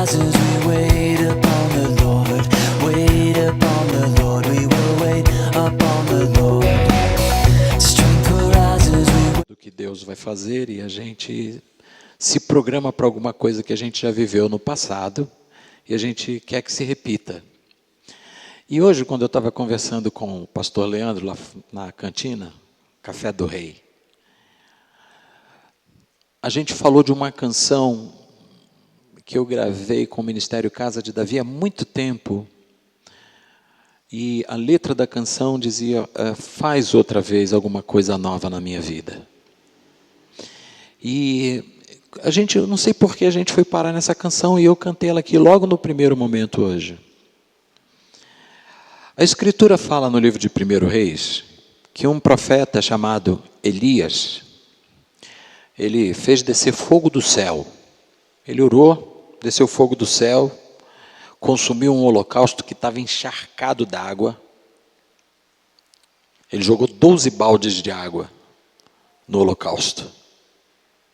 rise as we wait upon the Lord. Wait upon the Lord. We will wait upon the Lord. Strength will rise as we do que Deus vai fazer, e a gente se programa para alguma coisa que a gente já viveu no passado e a gente quer que se repita. E hoje, quando eu estava conversando com o pastor Leandro lá na cantina, Café do Rei, a gente falou de uma canção que eu gravei com o Ministério Casa de Davi há muito tempo, e a letra da canção dizia: faz outra vez alguma coisa nova na minha vida. E eu não sei por que a gente foi parar nessa canção, e eu cantei ela aqui logo no primeiro momento hoje. A Escritura fala no livro de 1 Reis que um profeta chamado Elias, ele fez descer fogo do céu. Ele orou, desceu fogo do céu, consumiu um holocausto que estava encharcado d'água. Ele jogou 12 baldes de água no holocausto.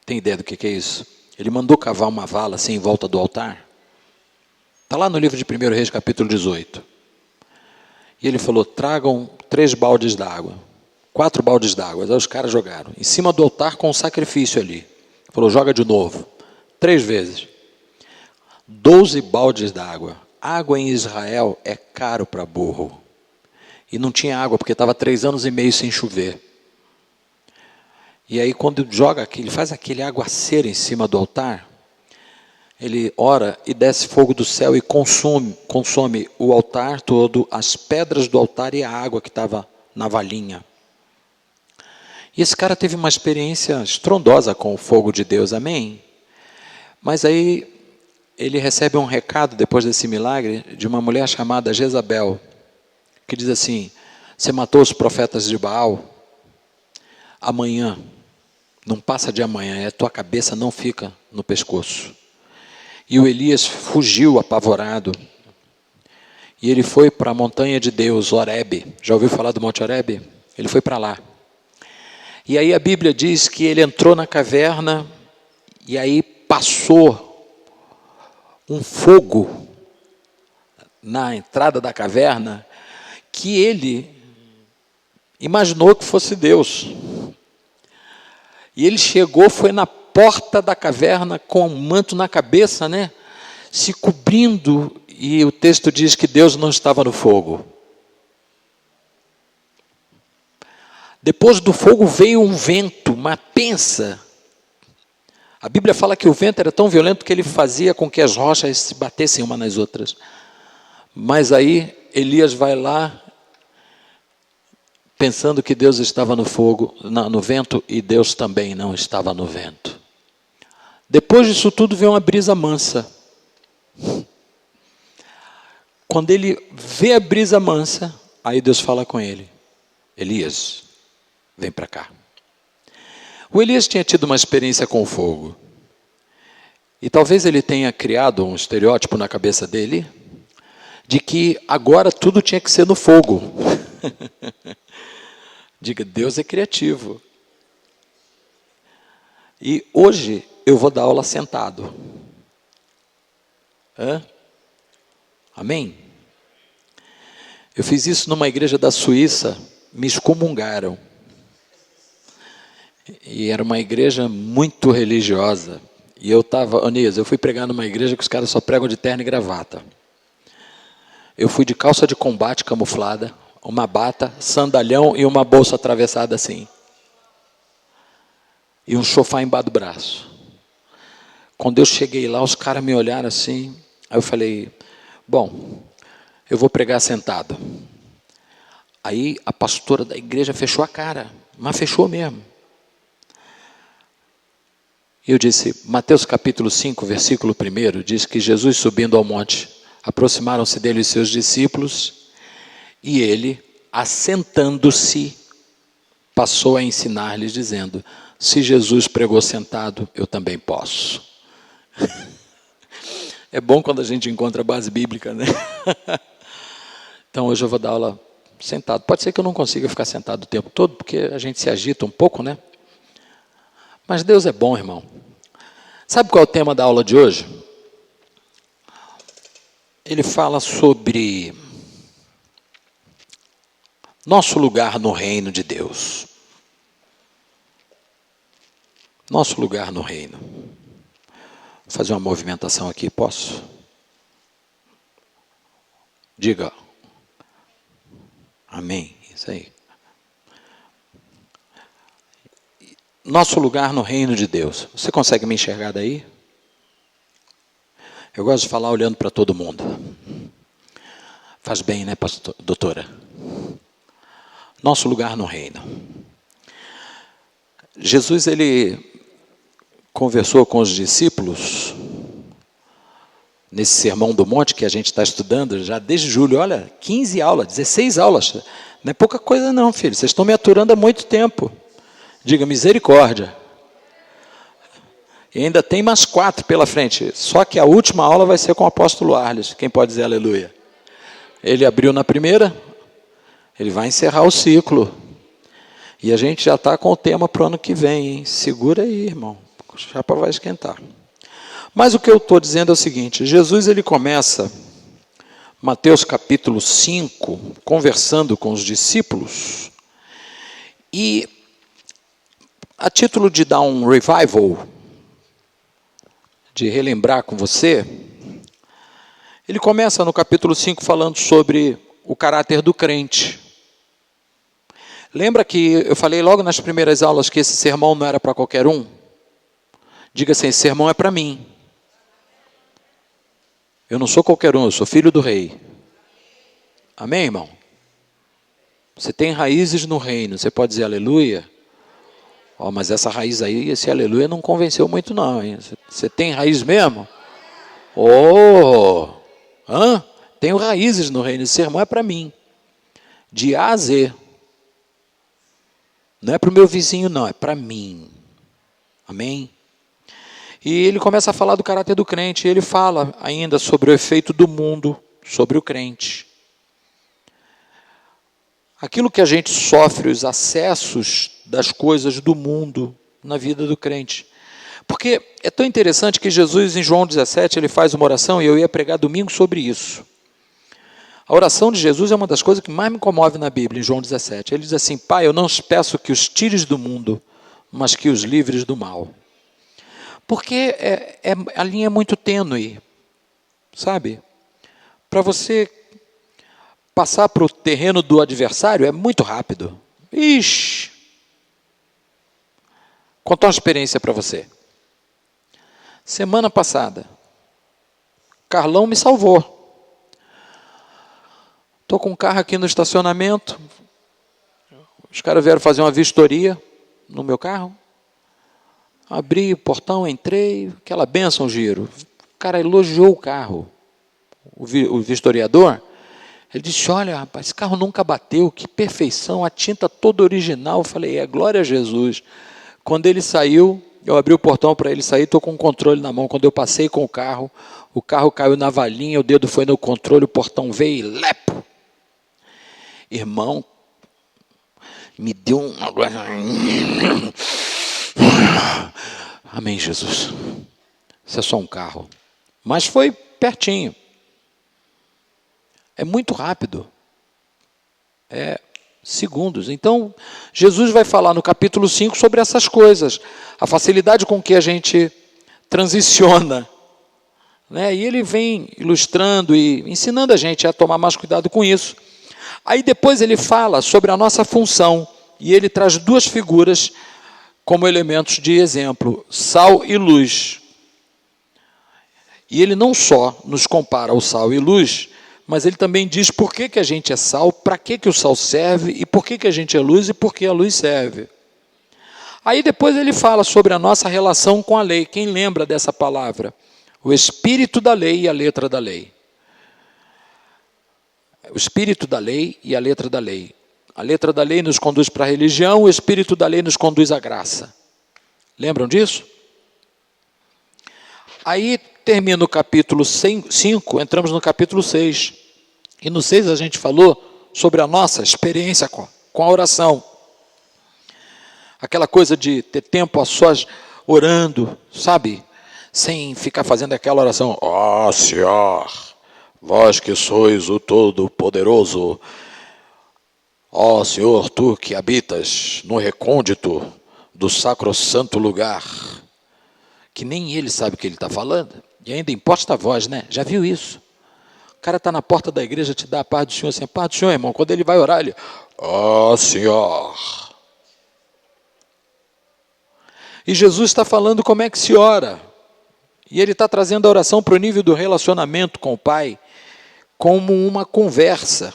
Tem ideia do que é isso? Ele mandou cavar uma vala assim em volta do altar. Está lá no livro de 1 Reis, capítulo 18. E ele falou: tragam 3 baldes d'água, 4 baldes d'água. Aí os caras jogaram em cima do altar com um sacrifício ali. Ele falou: joga de novo, 3 vezes. 12 baldes d'água. Água em Israel é caro para burro. E não tinha água, porque estava 3 anos e meio sem chover. E aí quando ele faz aquele aguaceiro em cima do altar, ele ora e desce fogo do céu e consome o altar todo, as pedras do altar e a água que estava na valinha. E esse cara teve uma experiência estrondosa com o fogo de Deus, amém? Mas aí ele recebe um recado, depois desse milagre, de uma mulher chamada Jezabel, que diz assim: você matou os profetas de Baal? Amanhã, não passa de amanhã, a tua cabeça não fica no pescoço. E o Elias fugiu apavorado. E ele foi para a montanha de Deus, Horebe. Já ouviu falar do Monte Horebe? Ele foi para lá. E aí a Bíblia diz que ele entrou na caverna e aí passou um fogo na entrada da caverna que ele imaginou que fosse Deus. E ele chegou, foi na porta da caverna com um manto na cabeça, né? Se cobrindo, e o texto diz que Deus não estava no fogo. Depois do fogo veio um vento, mas pensa. A Bíblia fala que o vento era tão violento que ele fazia com que as rochas se batessem uma nas outras. Mas aí Elias vai lá, pensando que Deus estava no fogo, no vento, e Deus também não estava no vento. Depois disso tudo veio uma brisa mansa. Quando ele vê a brisa mansa, aí Deus fala com ele: Elias, vem para cá. O Elias tinha tido uma experiência com o fogo. E talvez ele tenha criado um estereótipo na cabeça dele, de que agora tudo tinha que ser no fogo. Diga, Deus é criativo. E hoje eu vou dar aula sentado. Amém? Eu fiz isso numa igreja da Suíça, me excomungaram. E era uma igreja muito religiosa. E eu fui pregar numa igreja que os caras só pregam de terno e gravata. Eu fui de calça de combate camuflada, uma bata, sandalhão e uma bolsa atravessada assim. E um sofá embaixo do braço. Quando eu cheguei lá, os caras me olharam assim. Aí eu falei: bom, eu vou pregar sentado. Aí a pastora da igreja fechou a cara, mas fechou mesmo. Eu disse: Mateus capítulo 5, versículo 1, diz que Jesus, subindo ao monte, aproximaram-se dele os seus discípulos, e ele, assentando-se, passou a ensinar-lhes, dizendo: se Jesus pregou sentado, eu também posso. É bom quando a gente encontra a base bíblica, né? Então hoje eu vou dar aula sentado. Pode ser que eu não consiga ficar sentado o tempo todo, porque a gente se agita um pouco, né? Mas Deus é bom, irmão. Sabe qual é o tema da aula de hoje? ele fala sobre nosso lugar no reino de Deus. Nosso lugar no reino. Vou fazer uma movimentação aqui, posso? Diga. Amém. Isso aí. Nosso lugar no reino de Deus. Você consegue me enxergar daí? Eu gosto de falar olhando para todo mundo. Faz bem, né, doutora? Nosso lugar no reino. Jesus, ele conversou com os discípulos nesse Sermão do Monte que a gente está estudando já desde julho. Olha, 15 aulas, 16 aulas. Não é pouca coisa não, filho. Vocês estão me aturando há muito tempo. Diga misericórdia. E ainda tem mais 4 pela frente. Só que a última aula vai ser com o apóstolo Arles. Quem pode dizer aleluia? Ele abriu na primeira, ele vai encerrar o ciclo. E a gente já está com o tema para o ano que vem, hein? Segura aí, irmão. A chapa vai esquentar. Mas o que eu estou dizendo é o seguinte. Jesus, ele começa, Mateus capítulo 5, conversando com os discípulos. E a título de dar um revival, de relembrar com você, ele começa no capítulo 5 falando sobre o caráter do crente. Lembra que eu falei logo nas primeiras aulas que esse sermão não era para qualquer um? Diga assim, esse sermão é para mim. Eu não sou qualquer um, eu sou filho do rei. Amém, irmão? Você tem raízes no reino, você pode dizer aleluia? Oh, mas essa raiz aí, esse aleluia não convenceu muito não, hein? Você tem raiz mesmo? Oh! Tenho raízes no reino, esse sermão é para mim. De A a Z. Não é para o meu vizinho não, é para mim. Amém? E ele começa a falar do caráter do crente, e ele fala ainda sobre o efeito do mundo, sobre o crente. Aquilo que a gente sofre, os acessos das coisas do mundo na vida do crente. Porque é tão interessante que Jesus, em João 17, ele faz uma oração, e eu ia pregar domingo sobre isso. A oração de Jesus é uma das coisas que mais me comove na Bíblia, em João 17. Ele diz assim, Pai, eu não peço que os tires do mundo, mas que os livres do mal. Porque a linha é muito tênue, sabe? Para você passar para o terreno do adversário é muito rápido. Ixi! Contar uma experiência para você. Semana passada, Carlão me salvou. Estou com um carro aqui no estacionamento. Os caras vieram fazer uma vistoria no meu carro. Abri o portão, entrei, aquela bênção, Giro. O cara elogiou o carro. O vistoriador, ele disse, olha, rapaz, esse carro nunca bateu, que perfeição, a tinta toda original. Eu falei, glória a Jesus. Quando ele saiu, eu abri o portão para ele sair, estou com o controle na mão. Quando eu passei com o carro caiu na valinha, o dedo foi no controle, o portão veio e lepo. Irmão, me deu um... Amém, Jesus. Isso é só um carro. Mas foi pertinho. É muito rápido. É segundos. Então, Jesus vai falar no capítulo 5 sobre essas coisas. A facilidade com que a gente transiciona. Né? E ele vem ilustrando e ensinando a gente a tomar mais cuidado com isso. Aí depois ele fala sobre a nossa função. E ele traz 2 figuras como elementos de exemplo, sal e luz. E ele não só nos compara ao sal e luz, mas ele também diz por que a gente é sal, para que o sal serve, e por que a gente é luz e por que a luz serve. Aí depois ele fala sobre a nossa relação com a lei. Quem lembra dessa palavra? O espírito da lei e a letra da lei. O espírito da lei e a letra da lei. A letra da lei nos conduz para a religião, o espírito da lei nos conduz à graça. Lembram disso? Aí termina o capítulo 5, entramos no capítulo 6. E no 6 a gente falou sobre a nossa experiência com a oração. Aquela coisa de ter tempo a sós orando, sabe? Sem ficar fazendo aquela oração, ó Senhor, Vós que sois o Todo-Poderoso, ó Senhor, tu que habitas no recôndito do sacrossanto lugar, que nem ele sabe o que ele está falando, e ainda imposta a voz, né? Já viu isso? O cara está na porta da igreja, te dá a paz do Senhor, assim, a paz do Senhor, irmão. Quando ele vai orar, ele, ó Senhor. E Jesus está falando como é que se ora. E ele está trazendo a oração para o nível do relacionamento com o Pai, como uma conversa.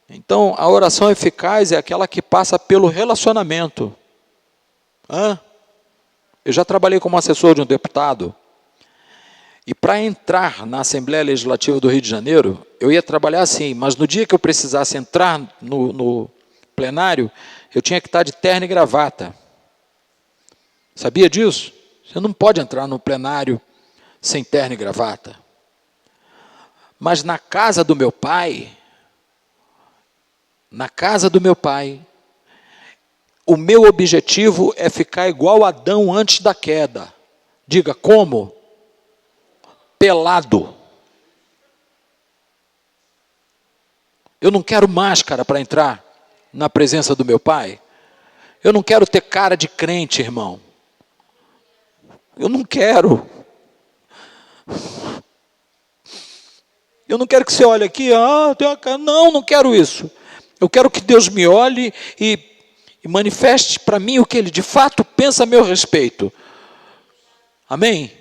Então, a oração eficaz é aquela que passa pelo relacionamento. Eu já trabalhei como assessor de um deputado, e para entrar na Assembleia Legislativa do Rio de Janeiro, eu ia trabalhar assim, mas no dia que eu precisasse entrar no plenário, eu tinha que estar de terno e gravata. Sabia disso? Você não pode entrar no plenário sem terno e gravata. Mas na casa do meu pai, o meu objetivo é ficar igual Adão antes da queda. Diga, como? Pelado. Eu não quero máscara para entrar na presença do meu pai. Eu não quero ter cara de crente, irmão. Eu não quero. Eu não quero que você olhe aqui, tem uma cara. Não quero isso. Eu quero que Deus me olhe e manifeste para mim o que Ele de fato pensa a meu respeito. Amém?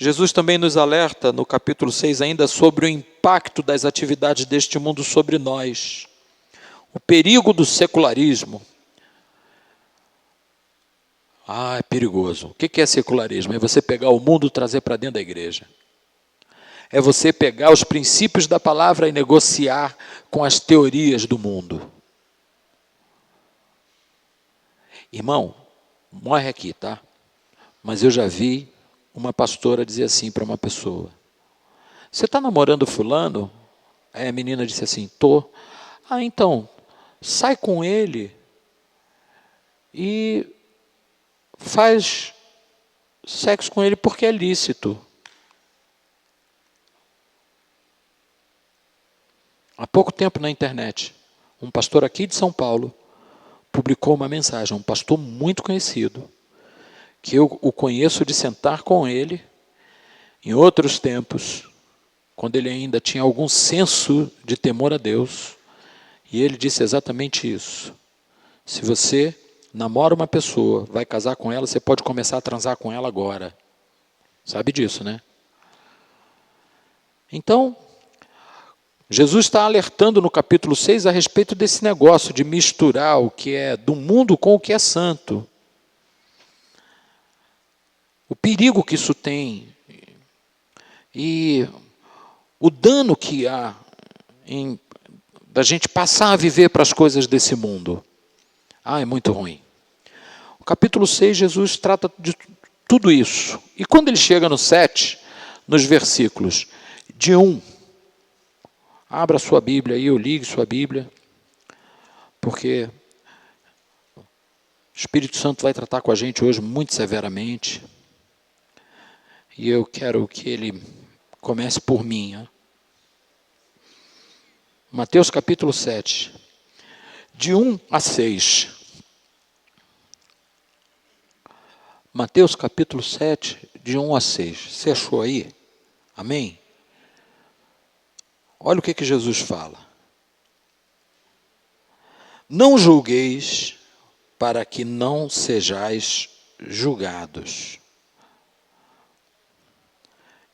Jesus também nos alerta, no capítulo 6 ainda, sobre o impacto das atividades deste mundo sobre nós. O perigo do secularismo. É perigoso. O que é secularismo? É você pegar o mundo e trazer para dentro da igreja. É você pegar os princípios da palavra e negociar com as teorias do mundo. Irmão, morre aqui, tá? Mas eu já vi uma pastora dizer assim para uma pessoa: você está namorando fulano? Aí a menina disse assim, tô. Então, sai com ele e faz sexo com ele porque é lícito. Há pouco tempo na internet, um pastor aqui de São Paulo publicou uma mensagem, um pastor muito conhecido, que eu o conheço de sentar com ele em outros tempos, quando ele ainda tinha algum senso de temor a Deus, e ele disse exatamente isso. Se você namora uma pessoa, vai casar com ela, você pode começar a transar com ela agora. Sabe disso, né? Então, Jesus está alertando no capítulo 6 a respeito desse negócio de misturar o que é do mundo com o que é santo. O perigo que isso tem e o dano que há da gente passar a viver para as coisas desse mundo. É muito ruim. O capítulo 6, Jesus trata de tudo isso. E quando ele chega no 7, nos versículos de 1, abra sua Bíblia aí, ou ligue sua Bíblia, porque o Espírito Santo vai tratar com a gente hoje muito severamente. E eu quero que ele comece por mim. Mateus capítulo 7, de 1 a 6. Mateus capítulo 7, de 1 a 6. Você achou aí? Amém? Olha o que Jesus fala. Não julgueis para que não sejais julgados.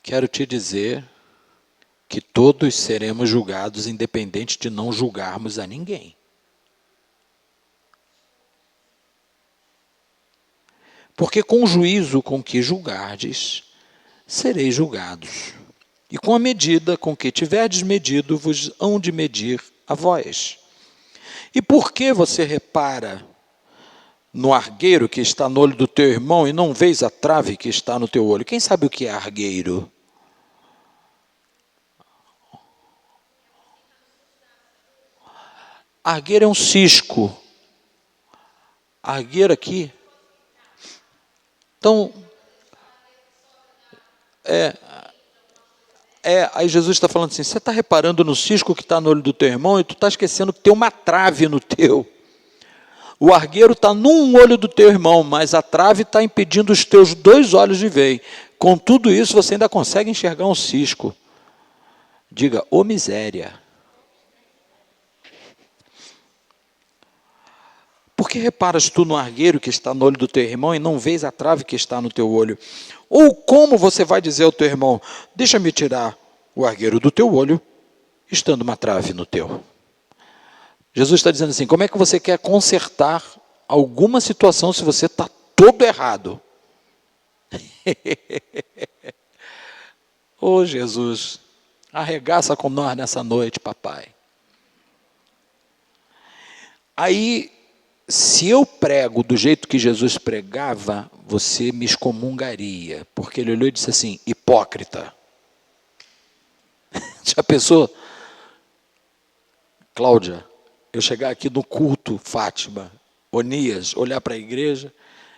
Quero te dizer que todos seremos julgados, independente de não julgarmos a ninguém. Porque com o juízo com que julgardes, sereis julgados. E com a medida com que tiverdes medido, vos hão de medir a vós. E por que você repara no argueiro que está no olho do teu irmão e não vês a trave que está no teu olho? Quem sabe o que é argueiro? Argueiro é um cisco. Argueiro aqui. Então, aí Jesus está falando assim, você está reparando no cisco que está no olho do teu irmão e tu está esquecendo que tem uma trave no teu. O argueiro está num olho do teu irmão, mas a trave está impedindo os teus 2 olhos de ver. Com tudo isso, você ainda consegue enxergar um cisco. Diga, ô miséria. Por que reparas tu no argueiro que está no olho do teu irmão e não vês a trave que está no teu olho? Ou como você vai dizer ao teu irmão, deixa-me tirar o argueiro do teu olho, estando uma trave no teu? Jesus está dizendo assim, como é que você quer consertar alguma situação se você está todo errado? Ô Jesus, arregaça com nós nessa noite, papai. Aí, se eu prego do jeito que Jesus pregava, você me excomungaria, porque ele olhou e disse assim, hipócrita. Já pensou? Cláudia, eu chegar aqui no culto, Fátima, Onias, olhar para a igreja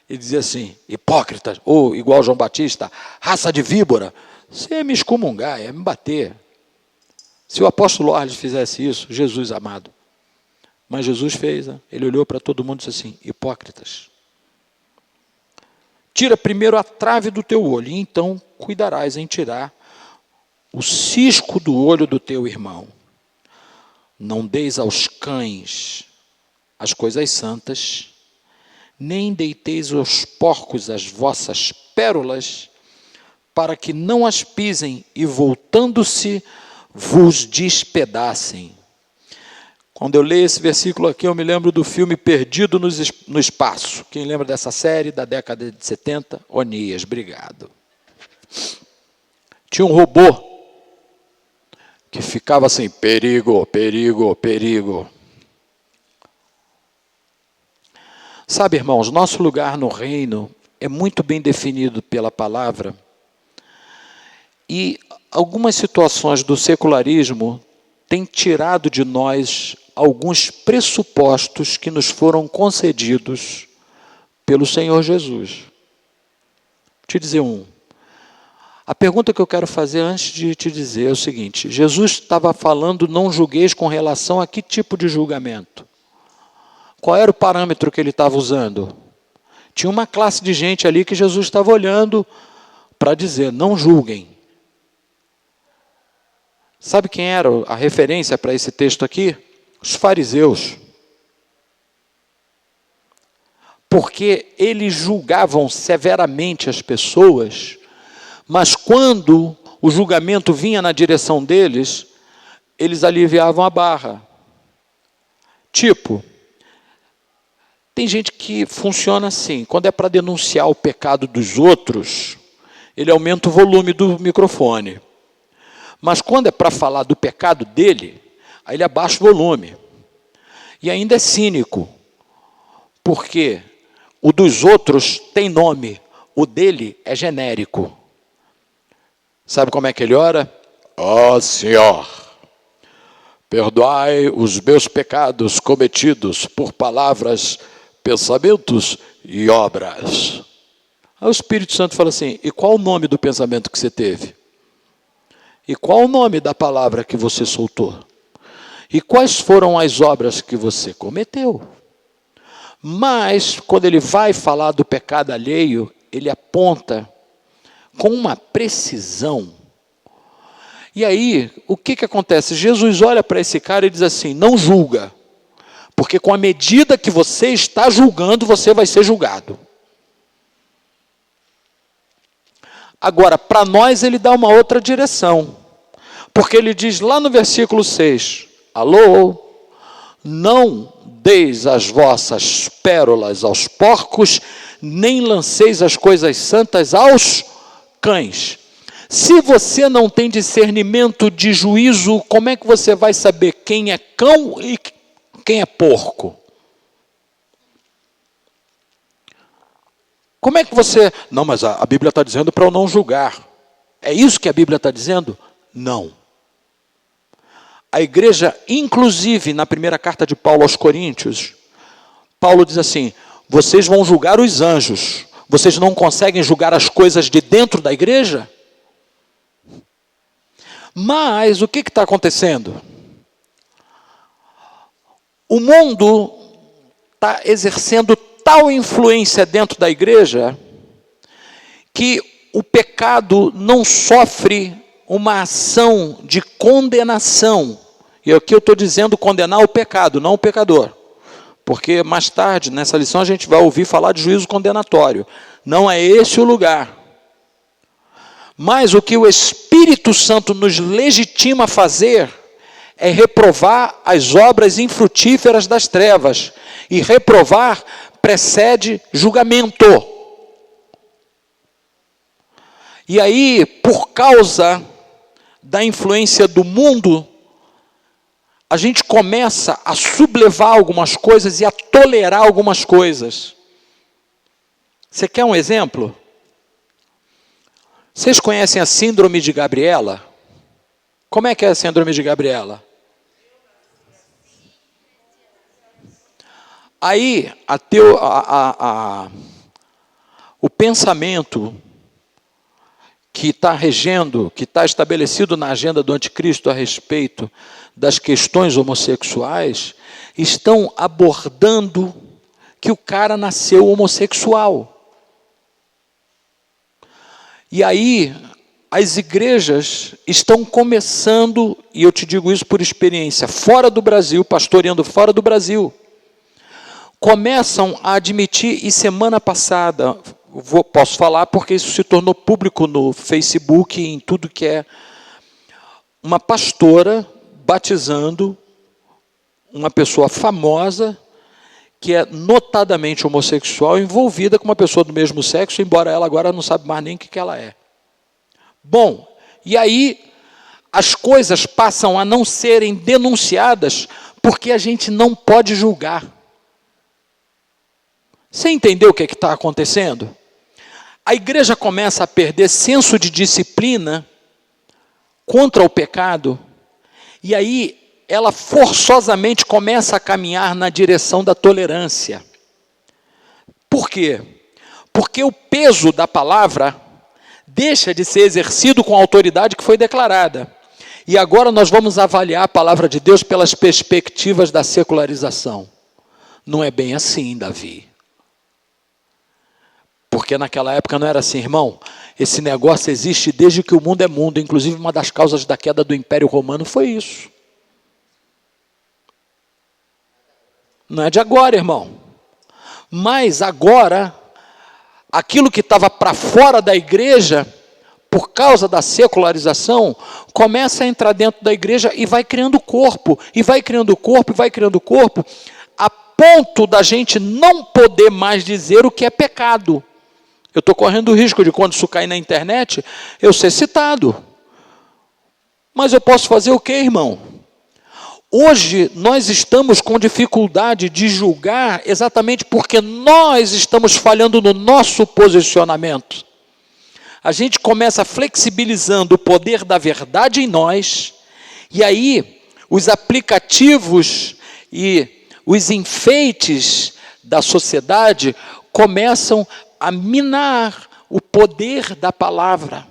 e dizer assim, hipócrita, ou igual João Batista, raça de víbora, você ia me excomungar, ia me bater. Se o apóstolo Orles fizesse isso, Jesus amado, mas Jesus fez, né? Ele olhou para todo mundo e disse assim, hipócritas, tira primeiro a trave do teu olho, e então cuidarás em tirar o cisco do olho do teu irmão. Não deis aos cães as coisas santas, nem deiteis aos porcos as vossas pérolas, para que não as pisem e, voltando-se, vos despedacem. Quando eu leio esse versículo aqui, eu me lembro do filme Perdido no Espaço. Quem lembra dessa série da década de 70? Onias, obrigado. Tinha um robô que ficava assim, perigo, perigo, perigo. Sabe, irmãos, nosso lugar no reino é muito bem definido pela palavra e algumas situações do secularismo têm tirado de nós alguns pressupostos que nos foram concedidos pelo Senhor Jesus. Vou te dizer um. A pergunta que eu quero fazer antes de te dizer é o seguinte, Jesus estava falando não julgueis com relação a que tipo de julgamento? Qual era o parâmetro que ele estava usando? Tinha uma classe de gente ali que Jesus estava olhando para dizer, não julguem. Sabe quem era a referência para esse texto aqui? Os fariseus. Porque eles julgavam severamente as pessoas, mas quando o julgamento vinha na direção deles, eles aliviavam a barra. Tipo, tem gente que funciona assim, quando é para denunciar o pecado dos outros, ele aumenta o volume do microfone. Mas quando é para falar do pecado dele, aí ele abaixa o volume. E ainda é cínico, porque o dos outros tem nome, o dele é genérico. Sabe como é que ele ora? Ó Senhor, perdoai os meus pecados cometidos por palavras, pensamentos e obras. Aí o Espírito Santo fala assim, e qual o nome do pensamento que você teve? E qual o nome da palavra que você soltou? E quais foram as obras que você cometeu? Mas, quando ele vai falar do pecado alheio, ele aponta com uma precisão. E aí, o que acontece? Jesus olha para esse cara e diz assim, não julga, porque com a medida que você está julgando, você vai ser julgado. Agora, para nós ele dá uma outra direção, porque ele diz lá no versículo 6, alô, não deis as vossas pérolas aos porcos, nem lanceis as coisas santas aos cães. Se você não tem discernimento de juízo, como é que você vai saber quem é cão e quem é porco? Como é que você... Não, mas a Bíblia está dizendo para eu não julgar. É isso que a Bíblia está dizendo? Não. A igreja, inclusive, na primeira carta de Paulo aos Coríntios, Paulo diz assim, vocês vão julgar os anjos. Vocês não conseguem julgar as coisas de dentro da igreja? Mas o que está acontecendo? O mundo está exercendo tal influência dentro da igreja que o pecado não sofre uma ação de condenação. E aqui eu estou dizendo condenar o pecado, não o pecador. Porque mais tarde, nessa lição, a gente vai ouvir falar de juízo condenatório. Não é esse o lugar. Mas o que o Espírito Santo nos legitima a fazer é reprovar as obras infrutíferas das trevas. E reprovar precede julgamento. E aí, por causa da influência do mundo, a gente começa a sublevar algumas coisas e a tolerar algumas coisas. Você quer um exemplo? Vocês conhecem a síndrome de Gabriela? Como é que é a síndrome de Gabriela? Aí, o pensamento que está regendo, que está estabelecido na agenda do anticristo a respeito das questões homossexuais, estão abordando que o cara nasceu homossexual. E aí, as igrejas estão começando, e eu te digo isso por experiência, fora do Brasil, pastoreando fora do Brasil, começam a admitir, e semana passada, posso falar porque isso se tornou público no Facebook, em tudo que é, uma pastora batizando uma pessoa famosa, que é notadamente homossexual, envolvida com uma pessoa do mesmo sexo, embora ela agora não sabe mais nem o que ela é. Bom, e aí as coisas passam a não serem denunciadas, porque a gente não pode julgar. Você entendeu o que está acontecendo? A igreja começa a perder senso de disciplina contra o pecado, e aí ela forçosamente começa a caminhar na direção da tolerância. Por quê? Porque o peso da palavra deixa de ser exercido com a autoridade que foi declarada. E agora nós vamos avaliar a palavra de Deus pelas perspectivas da secularização. Não é bem assim, Davi. Porque naquela época não era assim, irmão. Esse negócio existe desde que o mundo é mundo. Inclusive, uma das causas da queda do Império Romano foi isso. Não é de agora, irmão. Mas agora, aquilo que estava para fora da igreja, por causa da secularização, começa a entrar dentro da igreja e vai criando corpo, e vai criando corpo, e vai criando corpo, a ponto da gente não poder mais dizer o que é pecado. Eu estou correndo o risco de, quando isso cair na internet, eu ser citado. Mas eu posso fazer o quê, irmão? Hoje nós estamos com dificuldade de julgar exatamente porque nós estamos falhando no nosso posicionamento. A gente começa flexibilizando o poder da verdade em nós, e aí os aplicativos e os enfeites da sociedade começam a minar o poder da palavra.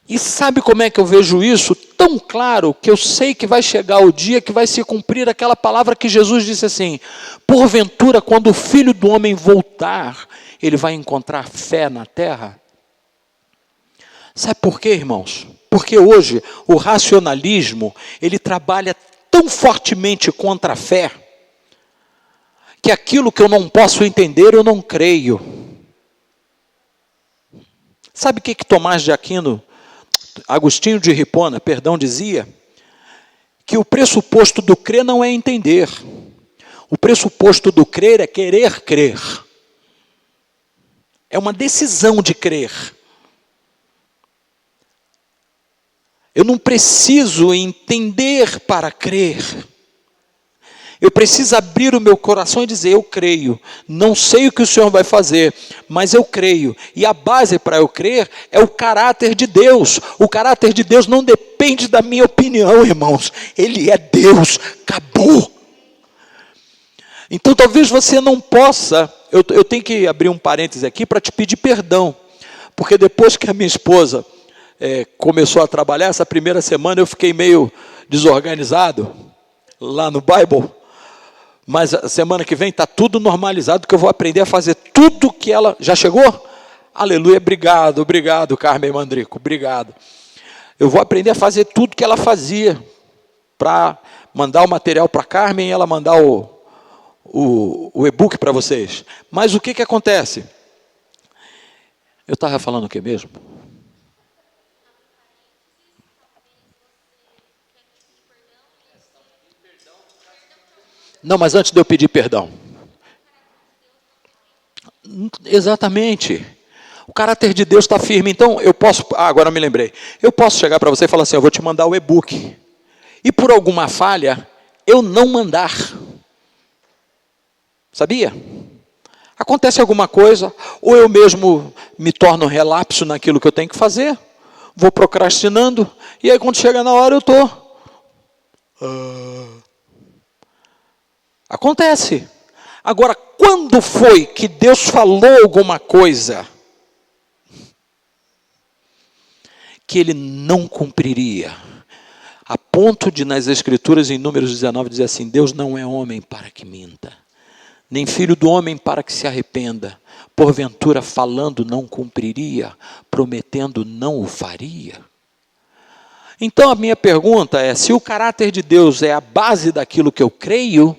E sabe como é que eu vejo isso? Tão claro que eu sei que vai chegar o dia que vai se cumprir aquela palavra que Jesus disse assim: porventura, quando o Filho do Homem voltar, ele vai encontrar fé na terra? Sabe por quê, irmãos? Porque hoje o racionalismo, ele trabalha tão fortemente contra a fé, que aquilo que eu não posso entender, eu não creio. Sabe o que Tomás de Aquino, Agostinho de Hipona, dizia? Que o pressuposto do crer não é entender. O pressuposto do crer é querer crer. É uma decisão de crer. Eu não preciso entender para crer. Eu preciso abrir o meu coração e dizer: eu creio. Não sei o que o Senhor vai fazer, mas eu creio. E a base para eu crer é o caráter de Deus. O caráter de Deus não depende da minha opinião, irmãos. Ele é Deus. Acabou. Então talvez você não possa eu tenho que abrir um parêntese aqui para te pedir perdão, porque depois que a minha esposa começou a trabalhar, essa primeira semana eu fiquei meio desorganizado lá no Bible, mas a semana que vem está tudo normalizado, que eu vou aprender a fazer tudo que ela... Já chegou? Aleluia, obrigado, Carmen Mandrico, obrigado. Eu vou aprender a fazer tudo que ela fazia, para mandar o material para a Carmen e ela mandar o e-book para vocês. Mas o que acontece? Eu estava falando o que mesmo? Não, mas antes de eu pedir perdão. Exatamente. O caráter de Deus está firme. Então, eu posso... agora eu me lembrei. Eu posso chegar para você e falar assim, eu vou te mandar o e-book. E por alguma falha, eu não mandar. Sabia? Acontece alguma coisa, ou eu mesmo me torno relapso naquilo que eu tenho que fazer, vou procrastinando, e aí quando chega na hora eu estou... Acontece. Agora, quando foi que Deus falou alguma coisa que Ele não cumpriria? A ponto de, nas Escrituras, em Números 19, dizer assim, Deus não é homem para que minta, nem filho do homem para que se arrependa. Porventura, falando, não cumpriria, prometendo, não o faria. Então, a minha pergunta é, se o caráter de Deus é a base daquilo que eu creio,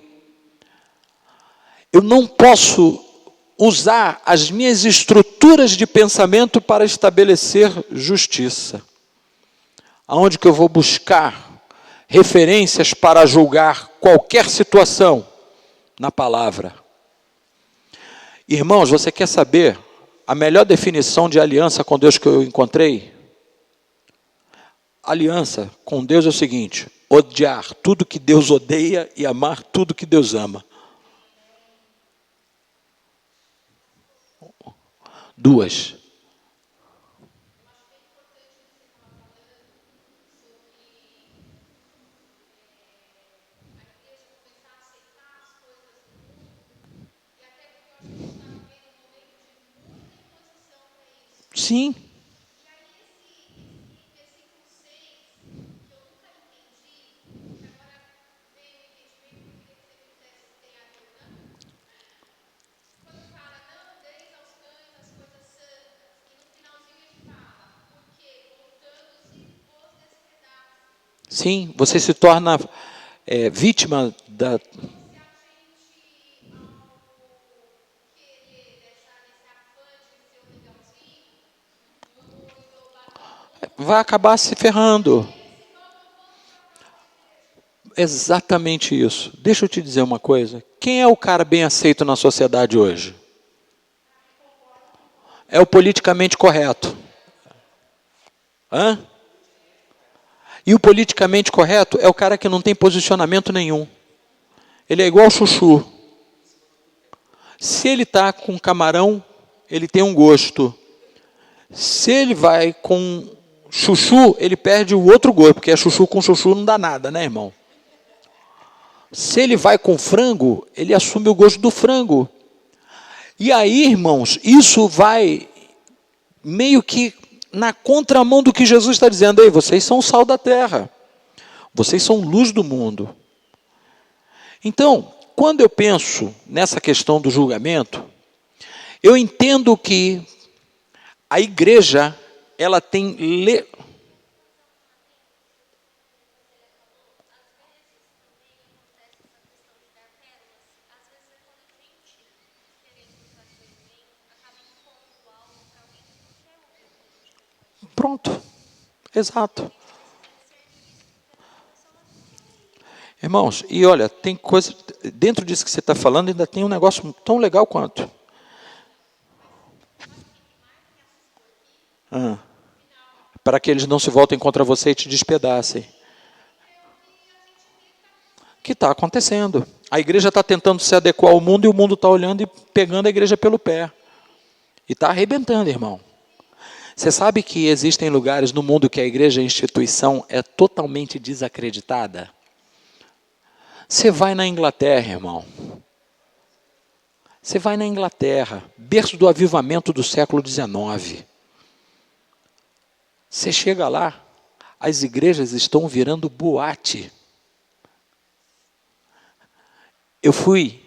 eu não posso usar as minhas estruturas de pensamento para estabelecer justiça. Aonde que eu vou buscar referências para julgar qualquer situação? Na palavra. Irmãos, você quer saber a melhor definição de aliança com Deus que eu encontrei? Aliança com Deus é o seguinte: odiar tudo que Deus odeia e amar tudo que Deus ama. Duas. Sim. Sim, você se torna vítima da... Vai acabar se ferrando. Exatamente isso. Deixa eu te dizer uma coisa. Quem é o cara bem aceito na sociedade hoje? É o politicamente correto. Hã? E o politicamente correto é o cara que não tem posicionamento nenhum. Ele é igual chuchu. Se ele está com camarão, ele tem um gosto. Se ele vai com chuchu, ele perde o outro gosto, porque chuchu com chuchu não dá nada, né, irmão? Se ele vai com frango, ele assume o gosto do frango. E aí, irmãos, isso vai meio que na contramão do que Jesus está dizendo. Ei, vocês são o sal da terra. Vocês são luz do mundo. Então, quando eu penso nessa questão do julgamento, eu entendo que a igreja, ela tem... Pronto. Exato. Irmãos, e olha, tem coisa... Dentro disso que você está falando, ainda tem um negócio tão legal quanto... para que eles não se voltem contra você e te despedacem. O que está acontecendo? A igreja está tentando se adequar ao mundo e o mundo está olhando e pegando a igreja pelo pé. E está arrebentando, irmão. Você sabe que existem lugares no mundo que a igreja, a instituição, é totalmente desacreditada? Você vai na Inglaterra, irmão. Você vai na Inglaterra, berço do avivamento do século XIX. Você chega lá, as igrejas estão virando boate. Eu fui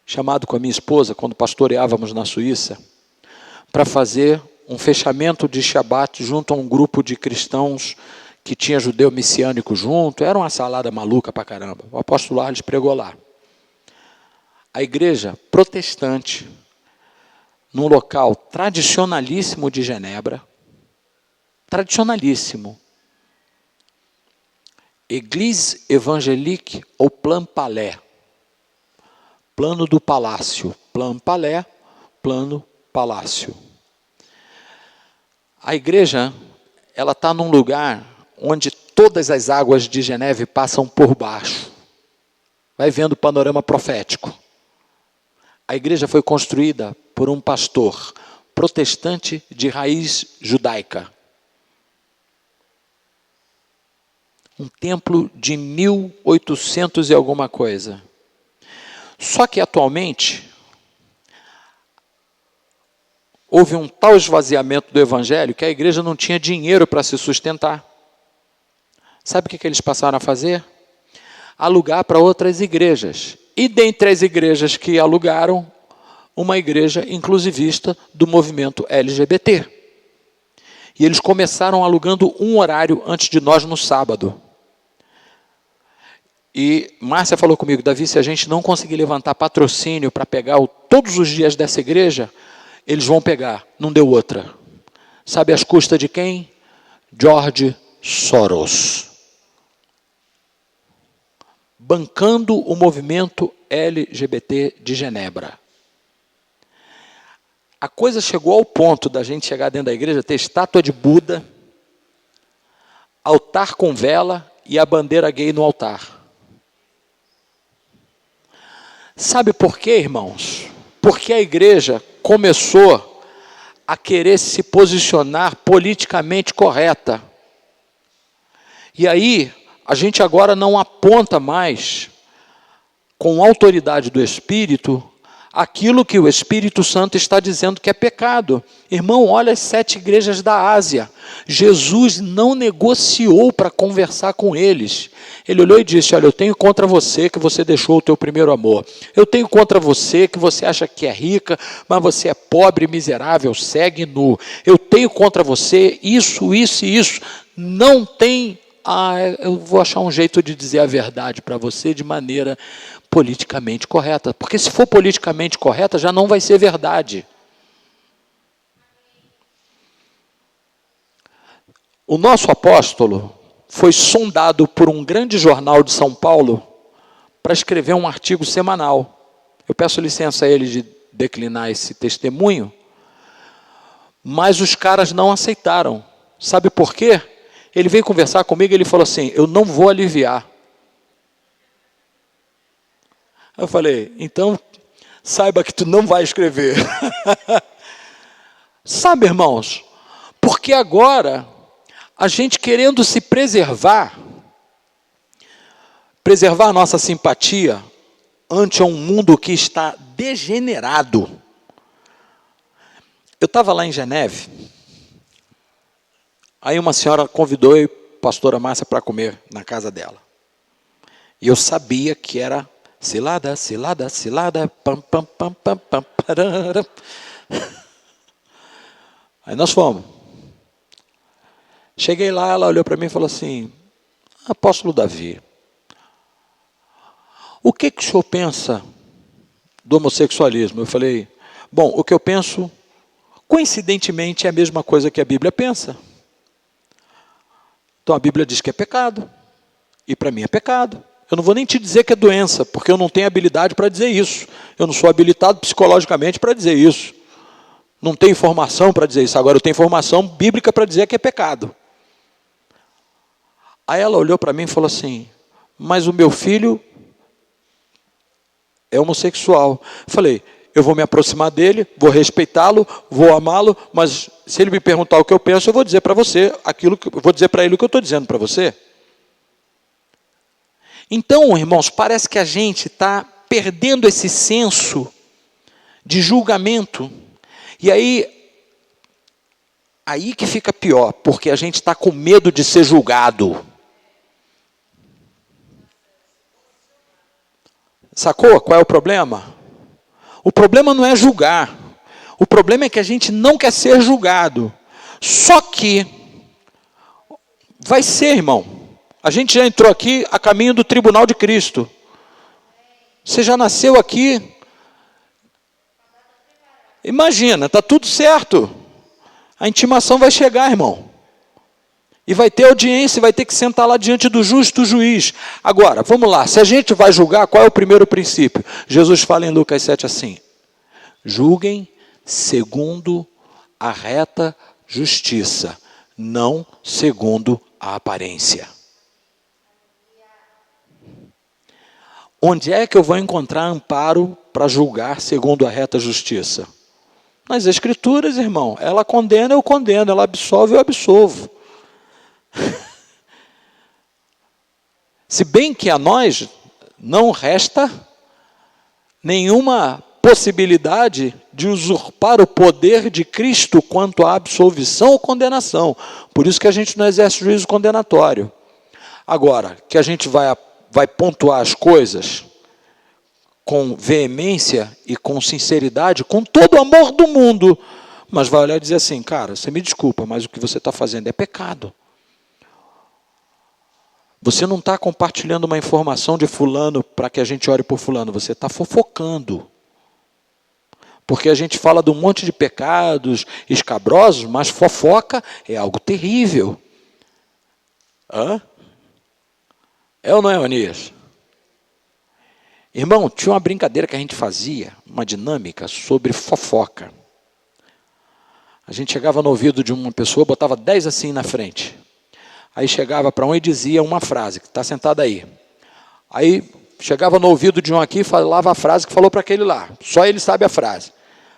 chamado com a minha esposa, quando pastoreávamos na Suíça, para fazer um fechamento de Shabat junto a um grupo de cristãos que tinha judeu messiânico junto. Era uma salada maluca pra caramba. O apóstolo Arles pregou lá. A igreja protestante, num local tradicionalíssimo de Genebra, tradicionalíssimo, Église Évangélique au Plan Palais, plano do palácio, Plan Palais, plano palácio. A igreja, ela está num lugar onde todas as águas de Geneve passam por baixo. Vai vendo o panorama profético. A igreja foi construída por um pastor protestante de raiz judaica. Um templo de 1800 e alguma coisa. Só que atualmente houve um tal esvaziamento do evangelho que a igreja não tinha dinheiro para se sustentar. Sabe o que eles passaram a fazer? Alugar para outras igrejas. E dentre as igrejas que alugaram, uma igreja inclusivista do movimento LGBT. E eles começaram alugando um horário antes de nós no sábado. E Márcia falou comigo, Davi, se a gente não conseguir levantar patrocínio para pegar todos os dias dessa igreja, eles vão pegar. Não deu outra. Sabe às custas de quem? George Soros. Bancando o movimento LGBT de Genebra. A coisa chegou ao ponto da gente chegar dentro da igreja, ter estátua de Buda, altar com vela e a bandeira gay no altar. Sabe por quê, irmãos? Porque a igreja começou a querer se posicionar politicamente correta. E aí, a gente agora não aponta mais, com autoridade do Espírito, aquilo que o Espírito Santo está dizendo que é pecado. Irmão, olha as 7 igrejas da Ásia. Jesus não negociou para conversar com eles. Ele olhou e disse, olha, eu tenho contra você que você deixou o teu primeiro amor. Eu tenho contra você que você acha que é rica, mas você é pobre, miserável, cego e nu. Eu tenho contra você isso e isso. Não tem... eu vou achar um jeito de dizer a verdade para você de maneira politicamente correta. Porque se for politicamente correta, já não vai ser verdade. O nosso apóstolo foi sondado por um grande jornal de São Paulo para escrever um artigo semanal. Eu peço licença a ele de declinar esse testemunho, mas os caras não aceitaram. Sabe por quê? Ele veio conversar comigo e ele falou assim, eu não vou aliviar. Eu falei, então, saiba que tu não vai escrever. Sabe, irmãos, porque agora, a gente querendo se preservar a nossa simpatia ante um mundo que está degenerado. Eu estava lá em Geneve, aí uma senhora convidou a pastora Márcia para comer na casa dela. E eu sabia que era cilada, pam, pam, pam, pam, pam, parara. Aí nós fomos. Cheguei lá, ela olhou para mim e falou assim, apóstolo Davi, o que o senhor pensa do homossexualismo? Eu falei, bom, o que eu penso, coincidentemente, é a mesma coisa que a Bíblia pensa. Então a Bíblia diz que é pecado, e para mim é pecado. Eu não vou nem te dizer que é doença, porque eu não tenho habilidade para dizer isso. Eu não sou habilitado psicologicamente para dizer isso. Não tenho informação para dizer isso. Agora eu tenho informação bíblica para dizer que é pecado. Aí ela olhou para mim e falou assim, mas o meu filho é homossexual. Eu falei, eu vou me aproximar dele, vou respeitá-lo, vou amá-lo, mas se ele me perguntar o que eu penso, eu vou dizer para você eu vou dizer para ele o que eu estou dizendo para você. Então, irmãos, parece que a gente está perdendo esse senso de julgamento. E aí que fica pior, porque a gente está com medo de ser julgado. Sacou qual é o problema? O problema não é julgar. O problema é que a gente não quer ser julgado. Só que vai ser, irmão. A gente já entrou aqui a caminho do tribunal de Cristo. Você já nasceu aqui. Imagina, está tudo certo. A intimação vai chegar, irmão. E vai ter audiência, vai ter que sentar lá diante do justo juiz. Agora, vamos lá. Se a gente vai julgar, qual é o primeiro princípio? Jesus fala em Lucas 7 assim: julguem segundo a reta justiça, não segundo a aparência. Onde é que eu vou encontrar amparo para julgar segundo a reta justiça? Nas Escrituras, irmão. Ela condena, eu condeno. Ela absolve, eu absolvo. Se bem que a nós não resta nenhuma possibilidade de usurpar o poder de Cristo quanto à absolvição ou condenação. Por isso que a gente não exerce juízo condenatório. Agora, que a gente vai pontuar as coisas com veemência e com sinceridade, com todo o amor do mundo, mas vai olhar e dizer assim: cara, você me desculpa, mas o que você está fazendo é pecado. Você não está compartilhando uma informação de fulano para que a gente ore por fulano, você está fofocando. Porque a gente fala de um monte de pecados escabrosos, mas fofoca é algo terrível. Hã? É ou não é, Onias? Irmão, tinha uma brincadeira que a gente fazia, uma dinâmica sobre fofoca. A gente chegava no ouvido de uma pessoa, botava 10 assim na frente. Aí chegava para um e dizia uma frase, que está sentado aí. Aí chegava no ouvido de um aqui e falava a frase que falou para aquele lá. Só ele sabe a frase.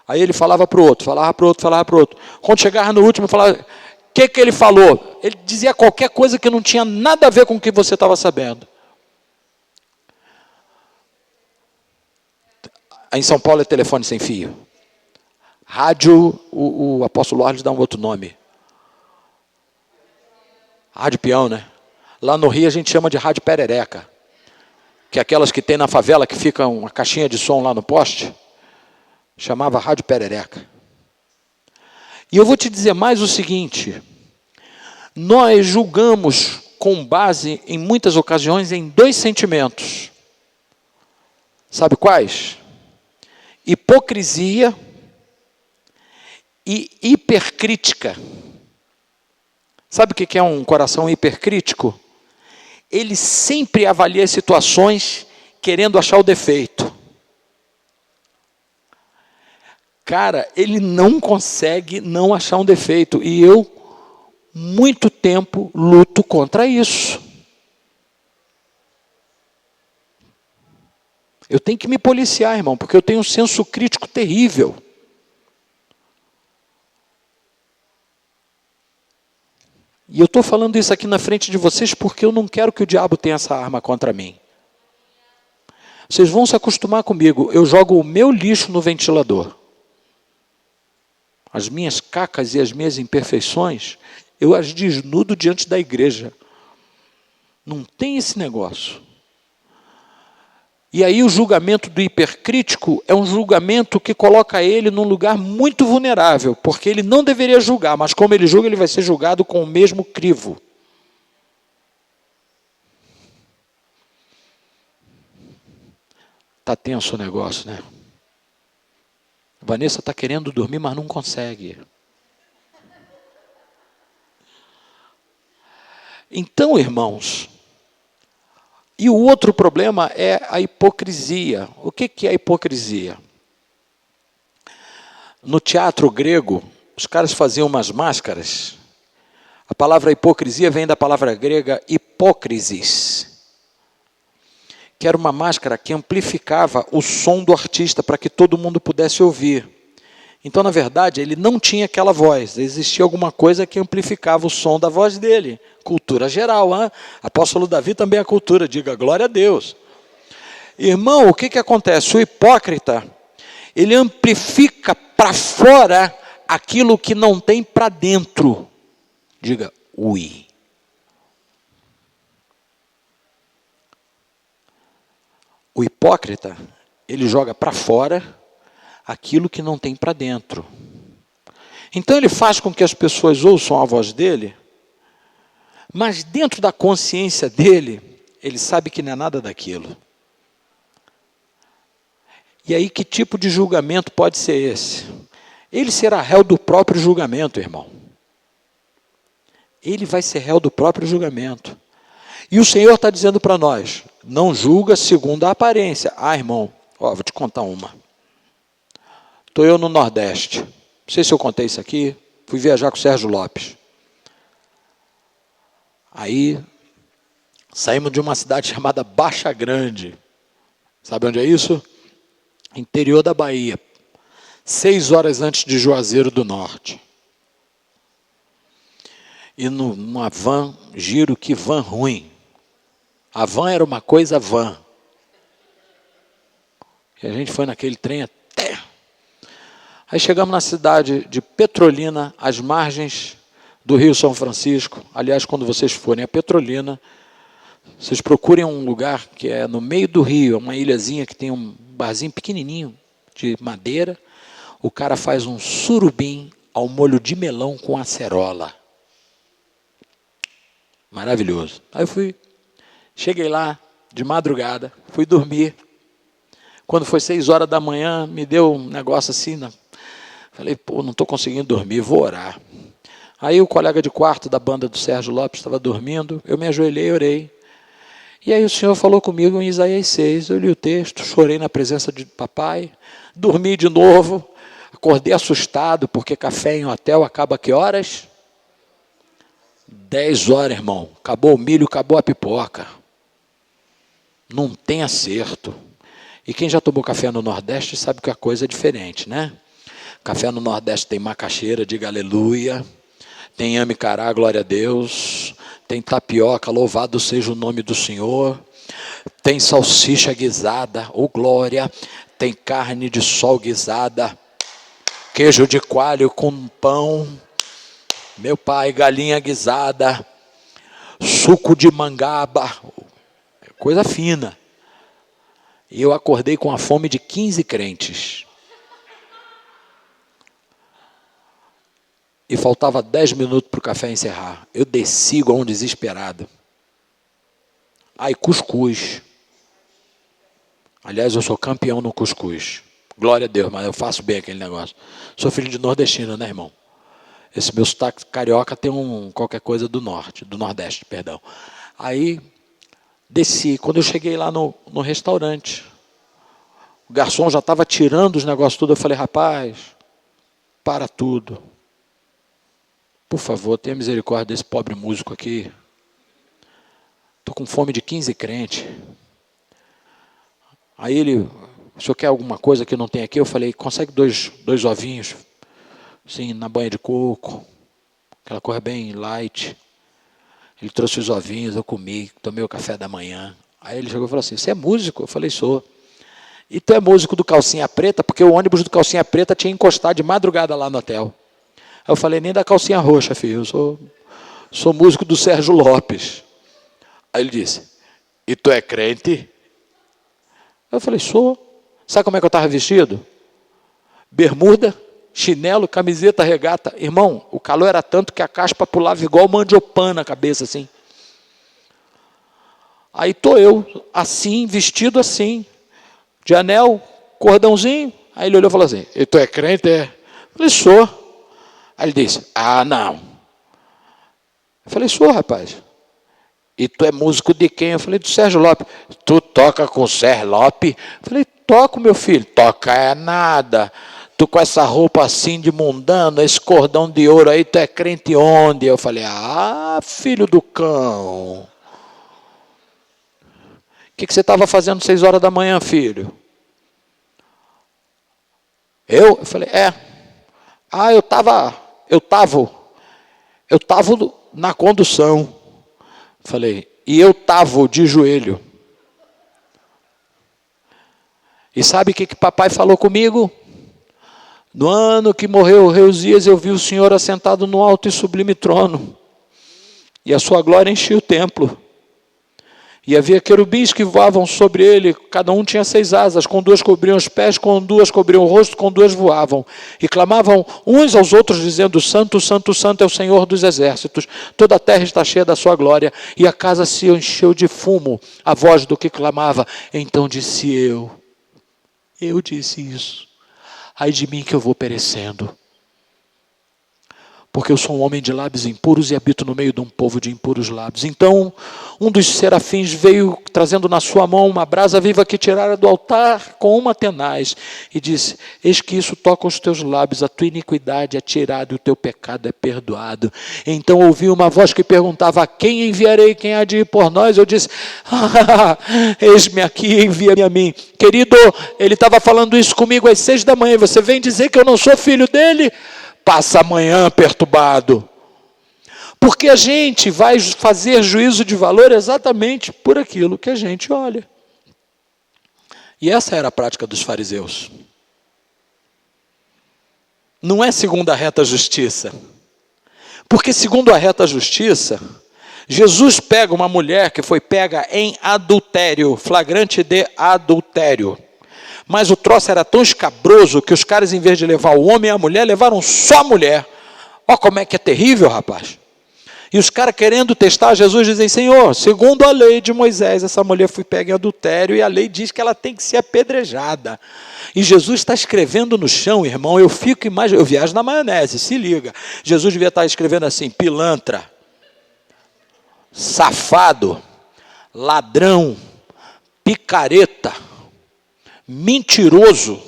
Aí ele falava para o outro, falava para o outro, falava para o outro. Quando chegava no último, falava: o que ele falou? Ele dizia qualquer coisa que não tinha nada a ver com o que você estava sabendo. Em São Paulo é telefone sem fio. Rádio, o apóstolo Arles dá um outro nome. Rádio peão, né? Lá no Rio a gente chama de rádio perereca. Que é aquelas que tem na favela que fica uma caixinha de som lá no poste. Chamava rádio perereca. E eu vou te dizer mais o seguinte: nós julgamos com base, em muitas ocasiões, em 2 sentimentos. Sabe quais? Hipocrisia e hipercrítica. Sabe o que é um coração hipercrítico? Ele sempre avalia as situações querendo achar o defeito. Cara, ele não consegue não achar um defeito. E eu, muito tempo, luto contra isso. Eu tenho que me policiar, irmão, porque eu tenho um senso crítico terrível. E eu estou falando isso aqui na frente de vocês porque eu não quero que o diabo tenha essa arma contra mim. Vocês vão se acostumar comigo. Eu jogo o meu lixo no ventilador. As minhas cacas e as minhas imperfeições, eu as desnudo diante da igreja. Não tem esse negócio. E aí o julgamento do hipercrítico é um julgamento que coloca ele num lugar muito vulnerável, porque ele não deveria julgar, mas como ele julga, ele vai ser julgado com o mesmo crivo. Está tenso o negócio, né? Vanessa está querendo dormir, mas não consegue. Então, irmãos, e o outro problema é a hipocrisia. O que é a hipocrisia? No teatro grego, os caras faziam umas máscaras. A palavra hipocrisia vem da palavra grega hipócrisis, que era uma máscara que amplificava o som do artista para que todo mundo pudesse ouvir. Então, na verdade, ele não tinha aquela voz. Existia alguma coisa que amplificava o som da voz dele. Cultura geral, hein? Apóstolo Davi também é cultura, diga glória a Deus. Irmão, o que acontece? O hipócrita, ele amplifica para fora aquilo que não tem para dentro. Diga, ui. O hipócrita, ele joga para fora aquilo que não tem para dentro. Então ele faz com que as pessoas ouçam a voz dele, mas dentro da consciência dele, ele sabe que não é nada daquilo. E aí que tipo de julgamento pode ser esse? Ele será réu do próprio julgamento, irmão. Ele vai ser réu do próprio julgamento. E o Senhor está dizendo para nós, não julga segundo a aparência. Ah, irmão, vou te contar uma. Estou eu no Nordeste. Não sei se eu contei isso aqui. Fui viajar com o Sérgio Lopes. Aí, saímos de uma cidade chamada Baixa Grande. Sabe onde é isso? Interior da Bahia. 6 horas antes de Juazeiro do Norte. E numa van, giro, que van ruim. A van era uma coisa van. E a gente foi naquele trem até... Aí chegamos na cidade de Petrolina, às margens do Rio São Francisco. Aliás, quando vocês forem a Petrolina, vocês procurem um lugar que é no meio do rio, uma ilhazinha que tem um barzinho pequenininho de madeira. O cara faz um surubim ao molho de melão com acerola. Maravilhoso. Aí eu cheguei lá de madrugada, fui dormir. Quando foi 6 horas da manhã, me deu um negócio assim, falei, não estou conseguindo dormir, vou orar. Aí o colega de quarto da banda do Sérgio Lopes estava dormindo, eu me ajoelhei e orei. E aí o Senhor falou comigo em Isaías 6, eu li o texto, chorei na presença de papai, dormi de novo, acordei assustado, porque café em hotel acaba que horas? 10 horas, irmão. Acabou o milho, acabou a pipoca. Não tem acerto. E quem já tomou café no Nordeste sabe que a coisa é diferente, né? Café no Nordeste tem macaxeira, diga aleluia. Tem ame-cará, glória a Deus. Tem tapioca, louvado seja o nome do Senhor. Tem salsicha guisada, ô glória. Tem carne de sol guisada. Queijo de coalho com pão. Meu pai, galinha guisada. Suco de mangaba. Coisa fina. E eu acordei com a fome de 15 crentes. E faltava 10 minutos para o café encerrar. Eu desci igual um desesperado. Aí, cuscuz. Aliás, eu sou campeão no cuscuz. Glória a Deus, mas eu faço bem aquele negócio. Sou filho de nordestino, né, irmão? Esse meu sotaque carioca tem qualquer coisa do Nordeste, perdão. Aí, desci. Quando eu cheguei lá no restaurante, o garçom já estava tirando os negócios tudo. Eu falei, rapaz, para tudo. Por favor, tenha misericórdia desse pobre músico aqui. Estou com fome de 15 crentes. Aí ele, o senhor quer alguma coisa que não tem aqui? Eu falei, consegue dois ovinhos, assim, na banha de coco, aquela coisa bem light. Ele trouxe os ovinhos, eu comi, tomei o café da manhã. Aí ele chegou e falou assim, você é músico? Eu falei, sou. E tu é músico do Calcinha Preta? Porque o ônibus do Calcinha Preta tinha encostado de madrugada lá no hotel. Aí eu falei, nem da Calcinha Roxa, filho, eu sou músico do Sérgio Lopes. Aí ele disse, e tu é crente? Eu falei, sou. Sabe como é que eu estava vestido? Bermuda, chinelo, camiseta, regata. Irmão, o calor era tanto que a caspa pulava igual mandiopan na cabeça, assim. Aí estou eu, assim, vestido assim, de anel, cordãozinho. Aí ele olhou e falou assim, e tu é crente? É? Eu falei, sou. Aí ele disse, não. Eu falei, sou, rapaz. E tu é músico de quem? Eu falei, do Sérgio Lopes. Tu toca com o Sérgio Lopes? Eu falei, toco, meu filho. Toca é nada. Tu com essa roupa assim de mundano, esse cordão de ouro aí, tu é crente onde? Eu falei, filho do cão. O que você estava fazendo 6 horas da manhã, filho? Eu falei, eu estava na condução. Falei, e eu estava de joelho. E sabe o que papai falou comigo? No ano que morreu o rei Uzias, eu vi o Senhor assentado no alto e sublime trono, e a sua glória enchia o templo. E havia querubins que voavam sobre ele, cada um tinha 6 asas, com 2 cobriam os pés, com 2 cobriam o rosto, com 2 voavam. E clamavam uns aos outros, dizendo: Santo, Santo, Santo é o Senhor dos exércitos, toda a terra está cheia da sua glória. E a casa se encheu de fumo, a voz do que clamava. Então disse eu disse isso, ai de mim que eu vou perecendo, porque eu sou um homem de lábios impuros e habito no meio de um povo de impuros lábios. Então, um dos serafins veio trazendo na sua mão uma brasa viva que tirara do altar com uma tenaz e disse: eis que isso toca os teus lábios, a tua iniquidade é tirada e o teu pecado é perdoado. Então ouvi uma voz que perguntava: a quem enviarei, quem há de ir por nós? Eu disse: eis-me aqui, envia-me a mim. Querido, ele estava falando isso comigo às 6 da manhã, você vem dizer que eu não sou filho dele? Passa amanhã perturbado. Porque a gente vai fazer juízo de valor exatamente por aquilo que a gente olha. E essa era a prática dos fariseus. Não é segundo a reta justiça. Porque segundo a reta justiça, Jesus pega uma mulher que foi pega em adultério, flagrante de adultério. Mas o troço era tão escabroso que os caras, em vez de levar o homem e a mulher, levaram só a mulher. Olha como é que é terrível, rapaz. E os caras, querendo testar Jesus, dizem: Senhor, segundo a lei de Moisés, essa mulher foi pega em adultério e a lei diz que ela tem que ser apedrejada. E Jesus está escrevendo no chão, irmão, eu viajo na maionese, se liga. Jesus devia estar escrevendo assim: pilantra, safado, ladrão, picareta, mentiroso.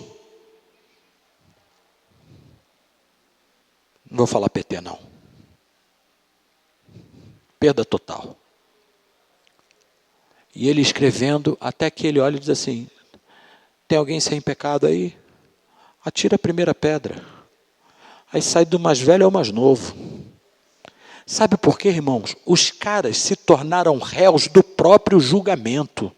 Não vou falar PT não. Perda total. E ele escrevendo, até que ele olha e diz assim: tem alguém sem pecado aí? Atira a primeira pedra. Aí sai do mais velho ao mais novo. Sabe por quê, irmãos? Os caras se tornaram réus do próprio julgamento.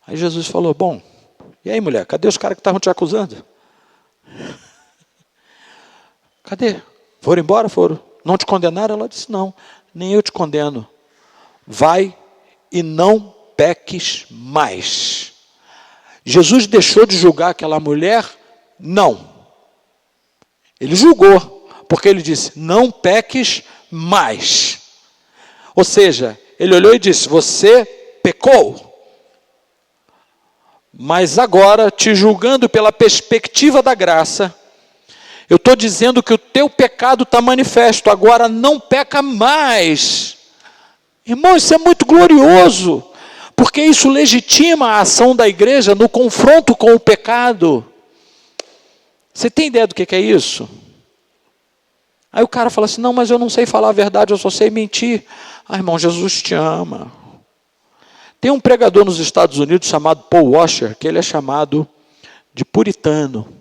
Aí Jesus falou: bom, e aí, mulher, cadê os caras que estavam te acusando? Cadê? Foram embora? Foram. Não te condenaram? Ela disse: não, nem eu te condeno. Vai e não peques mais. Jesus deixou de julgar aquela mulher? Não. Ele julgou, porque ele disse: não peques mais. Ou seja, ele olhou e disse: você pecou. Mas agora, te julgando pela perspectiva da graça, eu estou dizendo que o teu pecado está manifesto, agora não peca mais. Irmão, isso é muito glorioso, porque isso legitima a ação da igreja no confronto com o pecado. Você tem ideia do que é isso? Aí o cara fala assim: não, mas eu não sei falar a verdade, eu só sei mentir. Ah, irmão, Jesus te ama. Tem um pregador nos Estados Unidos chamado Paul Washer, que ele é chamado de puritano.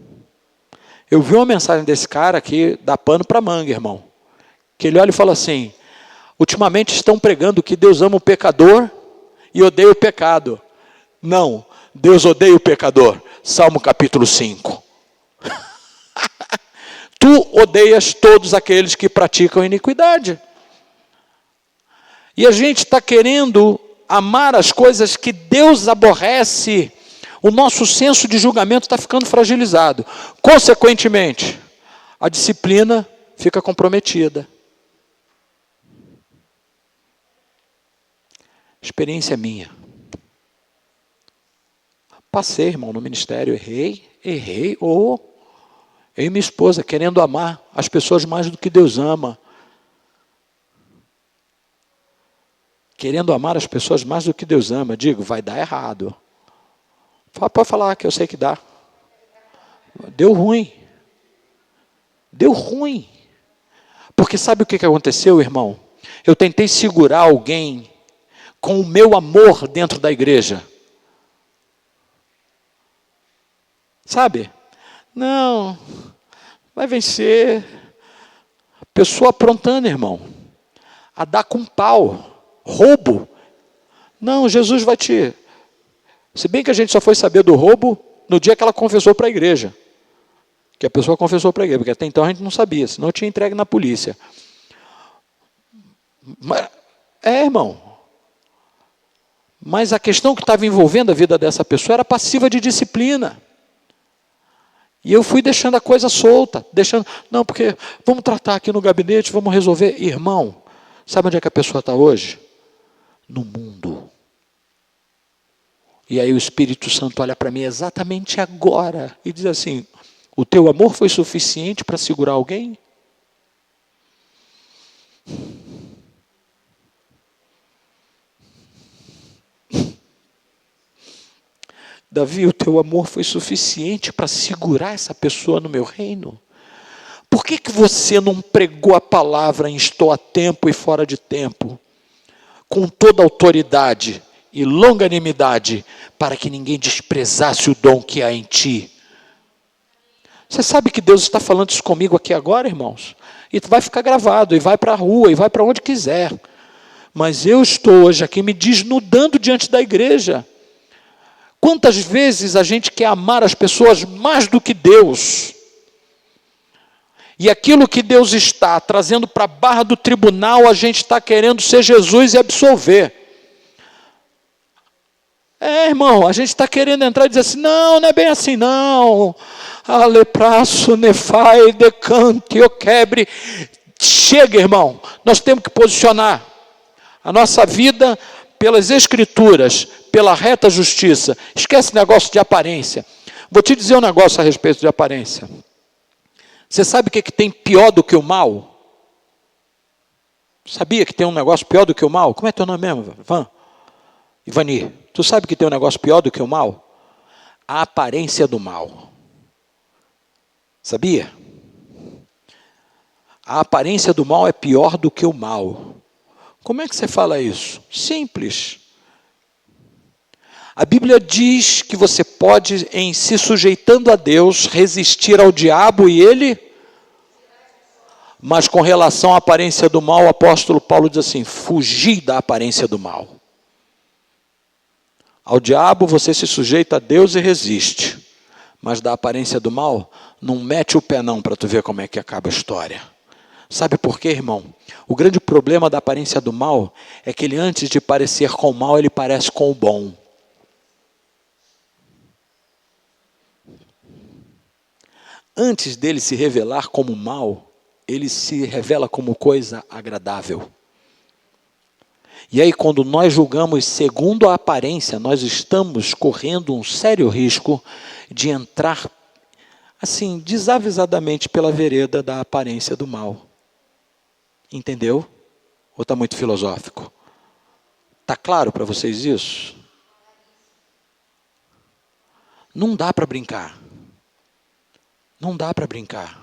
Eu vi uma mensagem desse cara que dá pano para manga, irmão. Que ele olha e fala assim: ultimamente estão pregando que Deus ama o pecador e odeia o pecado. Não, Deus odeia o pecador. Salmo capítulo 5. Tu odeias todos aqueles que praticam iniquidade. E a gente está querendo amar as coisas que Deus aborrece. O nosso senso de julgamento está ficando fragilizado. Consequentemente, a disciplina fica comprometida. Experiência minha. Passei, irmão, no ministério, errei. Eu e minha esposa, querendo amar as pessoas mais do que Deus ama. Querendo amar as pessoas mais do que Deus ama. Digo, vai dar errado. Pode falar que eu sei que dá. Deu ruim. Deu ruim. Porque sabe o que aconteceu, irmão? Eu tentei segurar alguém com o meu amor dentro da igreja. Sabe? Não, vai vencer. Pessoa aprontando, irmão, a dar com pau, roubo. Não, Jesus vai te... Se bem que a gente só foi saber do roubo no dia que ela confessou para a igreja. Que a pessoa confessou para a igreja, porque até então a gente não sabia, senão eu tinha entregue na polícia. Mas, irmão. Mas a questão que estava envolvendo a vida dessa pessoa era passiva de disciplina. E eu fui deixando a coisa solta, não, porque vamos tratar aqui no gabinete, vamos resolver. Irmão, sabe onde é que a pessoa está hoje? No mundo. E aí o Espírito Santo olha para mim exatamente agora e diz assim: o teu amor foi suficiente para segurar alguém? Davi, o teu amor foi suficiente para segurar essa pessoa no meu reino? Por que você não pregou a palavra em estou a tempo e fora de tempo, com toda autoridade e longanimidade, para que ninguém desprezasse o dom que há em ti? Você sabe que Deus está falando isso comigo aqui agora, irmãos? E vai ficar gravado, e vai para a rua, e vai para onde quiser. Mas eu estou hoje aqui me desnudando diante da igreja. Quantas vezes a gente quer amar as pessoas mais do que Deus? E aquilo que Deus está trazendo para a barra do tribunal, a gente está querendo ser Jesus e absolver. Irmão, a gente está querendo entrar e dizer assim: não é bem assim não. Alepraço, nefai, decante, eu quebre. Chega, irmão, nós temos que posicionar a nossa vida pelas Escrituras, pela reta justiça. Esquece negócio de aparência. Vou te dizer um negócio a respeito de aparência. Você sabe o que tem pior do que o mal? Sabia que tem um negócio pior do que o mal? Como é teu nome mesmo? Ivani, tu sabe que tem um negócio pior do que o mal? A aparência do mal. Sabia? A aparência do mal é pior do que o mal. Como é que você fala isso? Simples. A Bíblia diz que você pode, em se sujeitando a Deus, resistir ao diabo e ele... Mas com relação à aparência do mal, o apóstolo Paulo diz assim: fugir da aparência do mal. Ao diabo você se sujeita a Deus e resiste. Mas da aparência do mal, não mete o pé não para tu ver como é que acaba a história. Sabe por quê, irmão? O grande problema da aparência do mal é que ele, antes de parecer com o mal, ele parece com o bom. Antes dele se revelar como mal, ele se revela como coisa agradável. E aí, quando nós julgamos segundo a aparência, nós estamos correndo um sério risco de entrar, assim, desavisadamente pela vereda da aparência do mal. Entendeu? Ou está muito filosófico? Está claro para vocês isso? Não dá para brincar. Não dá para brincar.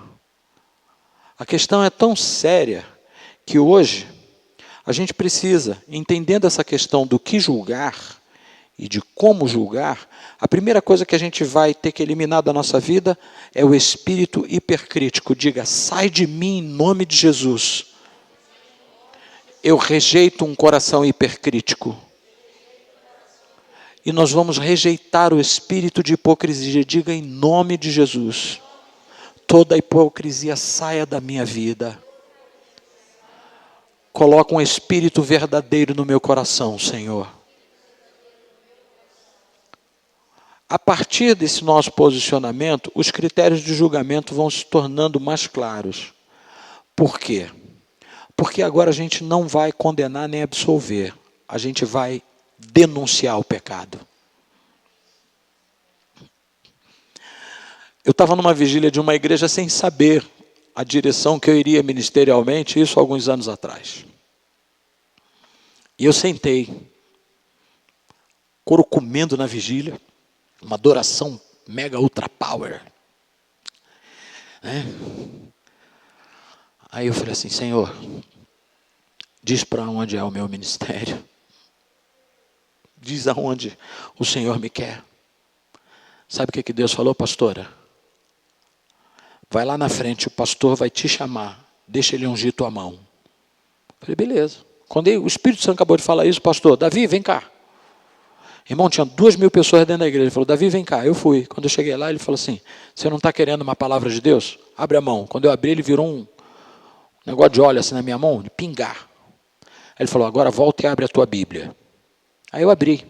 A questão é tão séria que hoje a gente precisa, entendendo essa questão do que julgar e de como julgar, a primeira coisa que a gente vai ter que eliminar da nossa vida é o espírito hipercrítico. Diga: sai de mim em nome de Jesus. Eu rejeito um coração hipercrítico. E nós vamos rejeitar o espírito de hipocrisia. Diga: em nome de Jesus. Toda hipocrisia saia da minha vida. Coloca um espírito verdadeiro no meu coração, Senhor. A partir desse nosso posicionamento, os critérios de julgamento vão se tornando mais claros. Por quê? Porque agora a gente não vai condenar nem absolver. A gente vai denunciar o pecado. Eu estava numa vigília de uma igreja sem saber a direção que eu iria ministerialmente, isso há alguns anos atrás. E eu sentei, couro comendo na vigília, uma adoração mega ultra power. Aí eu falei assim: Senhor, diz para onde é o meu ministério. Diz aonde o Senhor me quer. Sabe o que Deus falou, pastora? Vai lá na frente, o pastor vai te chamar, deixa ele ungir tua mão. Eu falei: beleza. Quando o Espírito Santo acabou de falar isso, pastor, Davi, vem cá. Irmão, tinha 2.000 pessoas dentro da igreja. Ele falou, Davi, vem cá. Eu fui. Quando eu cheguei lá, ele falou assim, você não está querendo uma palavra de Deus? Abre a mão. Quando eu abri, ele virou um negócio de óleo assim na minha mão, de pingar. Aí ele falou, agora volta e abre a tua Bíblia. Aí eu abri.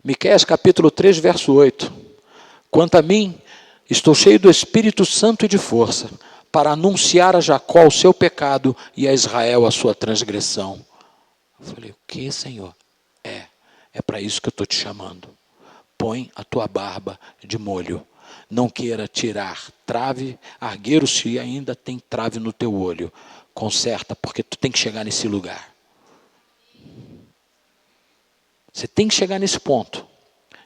Miqueias capítulo 3, verso 8. Quanto a mim, estou cheio do Espírito Santo e de força, para anunciar a Jacó o seu pecado e a Israel a sua transgressão. Eu falei, o que, Senhor? É para isso que eu estou te chamando. Põe a tua barba de molho. Não queira tirar trave, argueiro se ainda tem trave no teu olho. Conserta, porque tu tem que chegar nesse lugar. Você tem que chegar nesse ponto.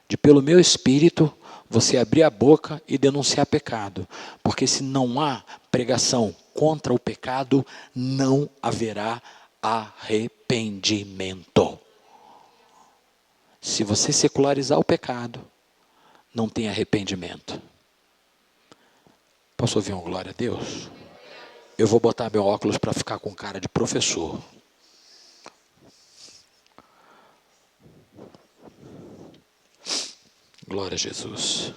De pelo meu espírito, você abrir a boca e denunciar pecado. Porque se não há pregação contra o pecado, não haverá arrependimento. Se você secularizar o pecado, não tem arrependimento. Posso ouvir uma glória a Deus? Eu vou botar meu óculos para ficar com cara de professor. Glória a Jesus.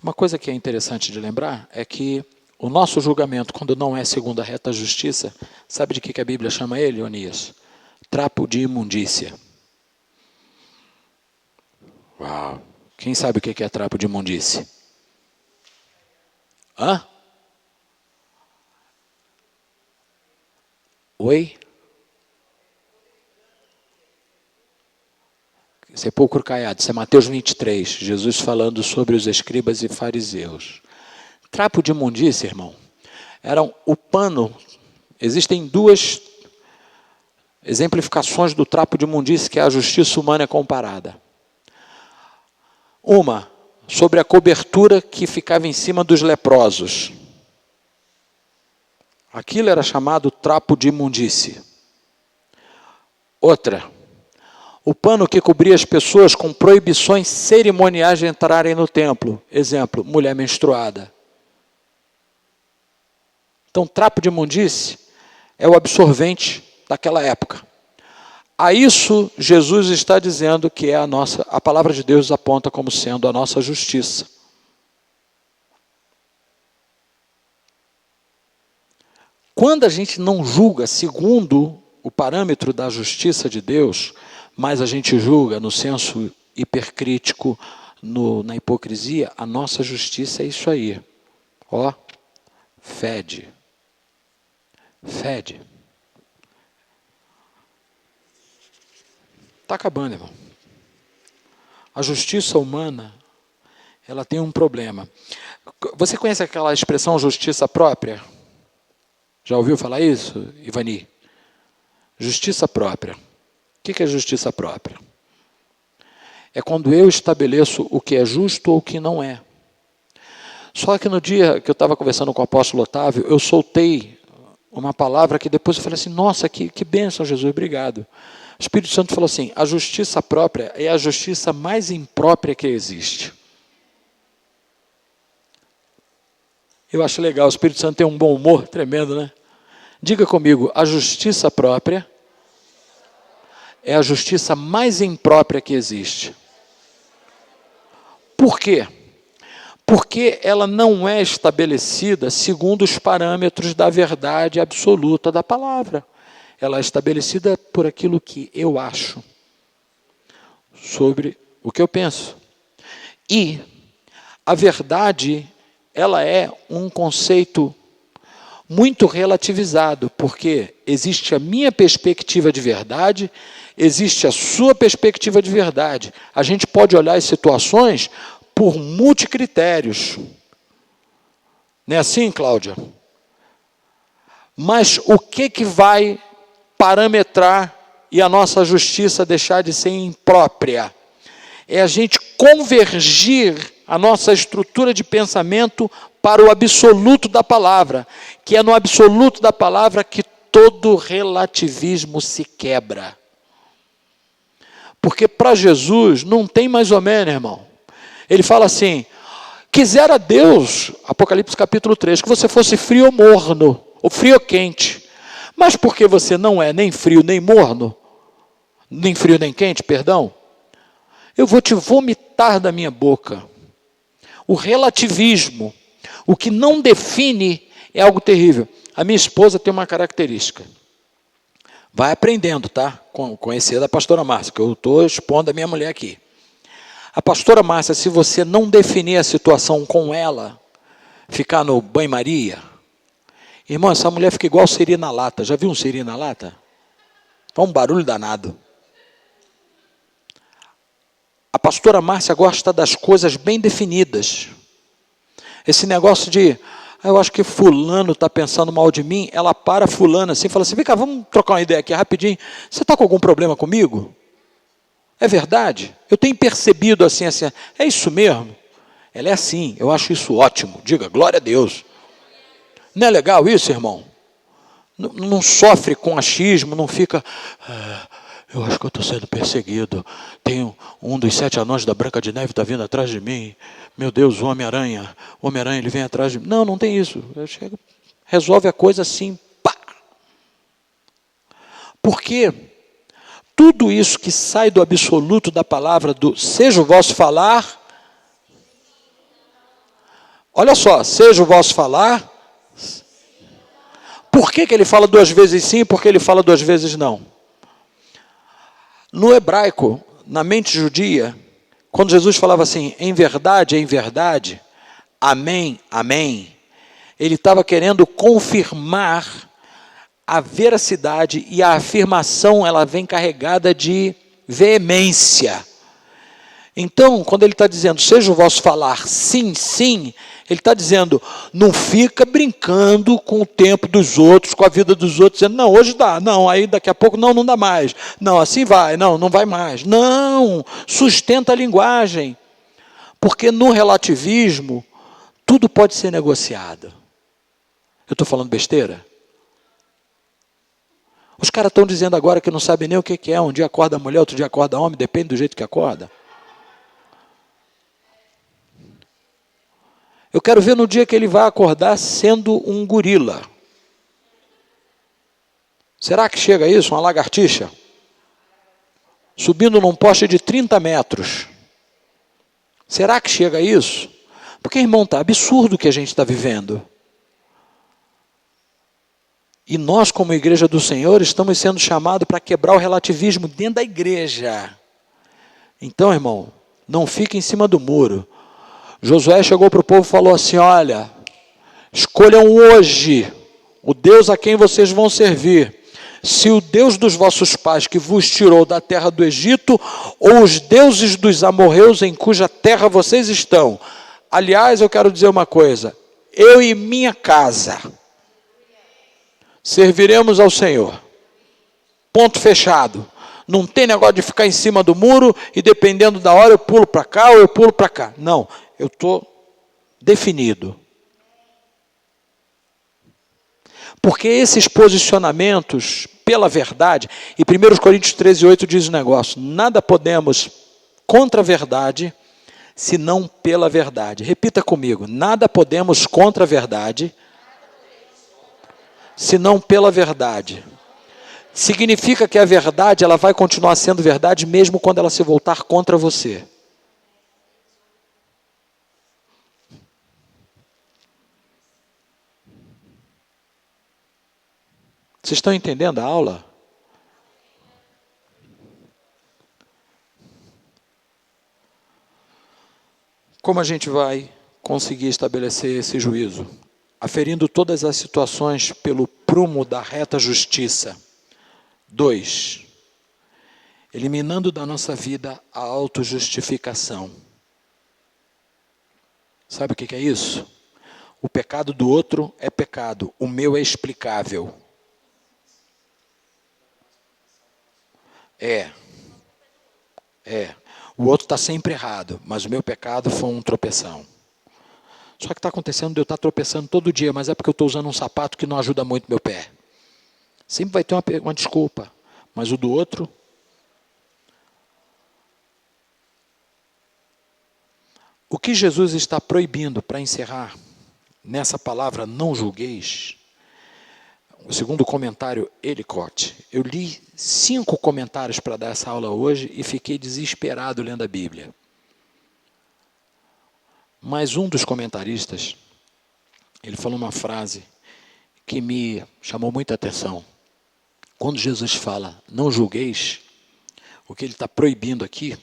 Uma coisa que é interessante de lembrar é que o nosso julgamento, quando não é segundo a reta justiça, sabe de que a Bíblia chama ele, Onias? Trapo de imundícia. Uau! Quem sabe o que é trapo de imundícia? Hã? Oi? Sepulcro caiado. Isso é Mateus 23. Jesus falando sobre os escribas e fariseus. Trapo de imundícia, irmão, era o pano. Existem duas exemplificações do trapo de imundícia que a justiça humana é comparada. Uma, sobre a cobertura que ficava em cima dos leprosos. Aquilo era chamado trapo de imundícia. Outra, o pano que cobria as pessoas com proibições cerimoniais de entrarem no templo. Exemplo, mulher menstruada. Então, trapo de imundície é o absorvente daquela época. A isso, Jesus está dizendo que é a palavra de Deus aponta como sendo a nossa justiça. Quando a gente não julga segundo o parâmetro da justiça de Deus, mas a gente julga no senso hipercrítico, na hipocrisia, a nossa justiça é isso aí. Ó, fede. Fede. Está acabando, irmão. A justiça humana, ela tem um problema. Você conhece aquela expressão justiça própria? Já ouviu falar isso, Ivani? Justiça própria. O que é justiça própria? É quando eu estabeleço o que é justo ou o que não é. Só que no dia que eu estava conversando com o apóstolo Otávio, eu soltei uma palavra que depois eu falei assim, nossa, que bênção, Jesus, obrigado. O Espírito Santo falou assim, a justiça própria é a justiça mais imprópria que existe. Eu acho legal, o Espírito Santo tem um bom humor tremendo, né? Diga comigo, a justiça própria é a justiça mais imprópria que existe. Por quê? Porque ela não é estabelecida segundo os parâmetros da verdade absoluta da palavra. Ela é estabelecida por aquilo que eu acho, sobre o que eu penso. E a verdade, ela é um conceito muito relativizado, porque existe a minha perspectiva de verdade, existe a sua perspectiva de verdade. A gente pode olhar as situações por multicritérios. Não é assim, Cláudia? Mas o que vai parametrar e a nossa justiça deixar de ser imprópria? É a gente convergir a nossa estrutura de pensamento para o absoluto da palavra, que é no absoluto da palavra que todo relativismo se quebra. Porque para Jesus não tem mais ou menos, irmão. Ele fala assim, quisera Deus, Apocalipse capítulo 3, que você fosse frio ou morno, ou frio ou quente. Mas porque você não é nem frio nem morno, nem frio nem quente, perdão, eu vou te vomitar da minha boca. O relativismo, o que não define, é algo terrível. A minha esposa tem uma característica. Vai aprendendo, tá? Conhecer da pastora Márcia, que eu estou expondo a minha mulher aqui. A pastora Márcia, se você não definir a situação com ela, ficar no banho-maria, irmão, essa mulher fica igual siri na lata. Já viu um siri na lata? Faz um barulho danado. A pastora Márcia gosta das coisas bem definidas. Esse negócio de, eu acho que fulano está pensando mal de mim, ela para fulano assim, fala assim, vem cá, vamos trocar uma ideia aqui rapidinho. Você está com algum problema comigo? É verdade? Eu tenho percebido assim, é isso mesmo? Ela é assim, eu acho isso ótimo. Diga, glória a Deus. Não é legal isso, irmão? Não sofre com achismo, não fica... eu acho que eu estou sendo perseguido. Tem um dos 7 anões da Branca de Neve está vindo atrás de mim. Meu Deus, o Homem-Aranha, ele vem atrás de mim. Não tem isso. Chego, resolve a coisa assim, pá. Porque tudo isso que sai do absoluto da palavra, do seja o vosso falar... Olha só, seja o vosso falar... Por que ele fala 2 vezes sim e por que ele fala 2 vezes não? No hebraico, na mente judia, quando Jesus falava assim, em verdade, amém, amém, ele estava querendo confirmar a veracidade e a afirmação, ela vem carregada de veemência. Então, quando ele está dizendo, seja o vosso falar sim, sim, ele está dizendo, não fica brincando com o tempo dos outros, com a vida dos outros, dizendo, não, hoje dá, não, aí daqui a pouco não dá mais, não, assim vai, não vai mais. Não, sustenta a linguagem, porque no relativismo, tudo pode ser negociado. Eu estou falando besteira? Os caras estão dizendo agora que não sabem nem o que é, um dia acorda mulher, outro dia acorda homem, depende do jeito que acorda. Eu quero ver no dia que ele vai acordar sendo um gorila. Será que chega a isso, uma lagartixa? Subindo num poste de 30 metros. Será que chega a isso? Porque, irmão, está absurdo o que a gente está vivendo. E nós, como igreja do Senhor, estamos sendo chamados para quebrar o relativismo dentro da igreja. Então, irmão, não fique em cima do muro. Josué chegou para o povo e falou assim, olha, escolham hoje o Deus a quem vocês vão servir. Se o Deus dos vossos pais que vos tirou da terra do Egito, ou os deuses dos amorreus em cuja terra vocês estão. Aliás, eu quero dizer uma coisa, eu e minha casa serviremos ao Senhor. Ponto fechado. Não tem negócio de ficar em cima do muro e dependendo da hora eu pulo para cá ou eu pulo para cá. Não, eu estou definido. Porque esses posicionamentos pela verdade, e 1 Coríntios 13:8 diz o negócio, nada podemos contra a verdade, senão pela verdade. Repita comigo, nada podemos contra a verdade, senão pela verdade. Significa que a verdade ela vai continuar sendo verdade mesmo quando ela se voltar contra você. Vocês estão entendendo a aula? Como a gente vai conseguir estabelecer esse juízo? Aferindo todas as situações pelo prumo da reta justiça. 2. Eliminando da nossa vida a autojustificação. Sabe o que é isso? O pecado do outro é pecado, o meu é explicável. O outro está sempre errado, mas o meu pecado foi um tropeção. Só que está acontecendo de eu estar tropeçando todo dia, mas é porque eu estou usando um sapato que não ajuda muito meu pé. Sempre vai ter uma desculpa, mas o do outro... O que Jesus está proibindo, para encerrar, nessa palavra não julgueis, O segundo comentário, Ellicott. Eu li 5 comentários para dar essa aula hoje e fiquei desesperado lendo a Bíblia. Mas um dos comentaristas, ele falou uma frase que me chamou muita atenção. Quando Jesus fala, não julgueis, o que ele está proibindo aqui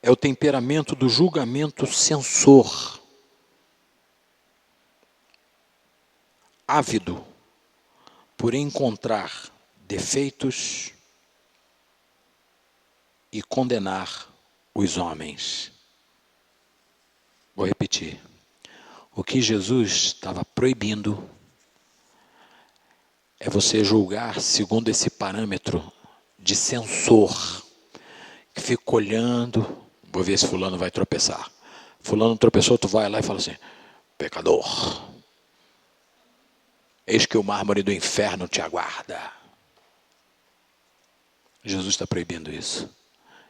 é o temperamento do julgamento censor, ávido por encontrar defeitos e condenar os homens. Vou repetir. O que Jesus estava proibindo é você julgar segundo esse parâmetro de censor, que fica olhando, vou ver se fulano vai tropeçar. Fulano tropeçou, tu vai lá e fala assim, pecador, eis que o mármore do inferno te aguarda. Jesus está proibindo isso.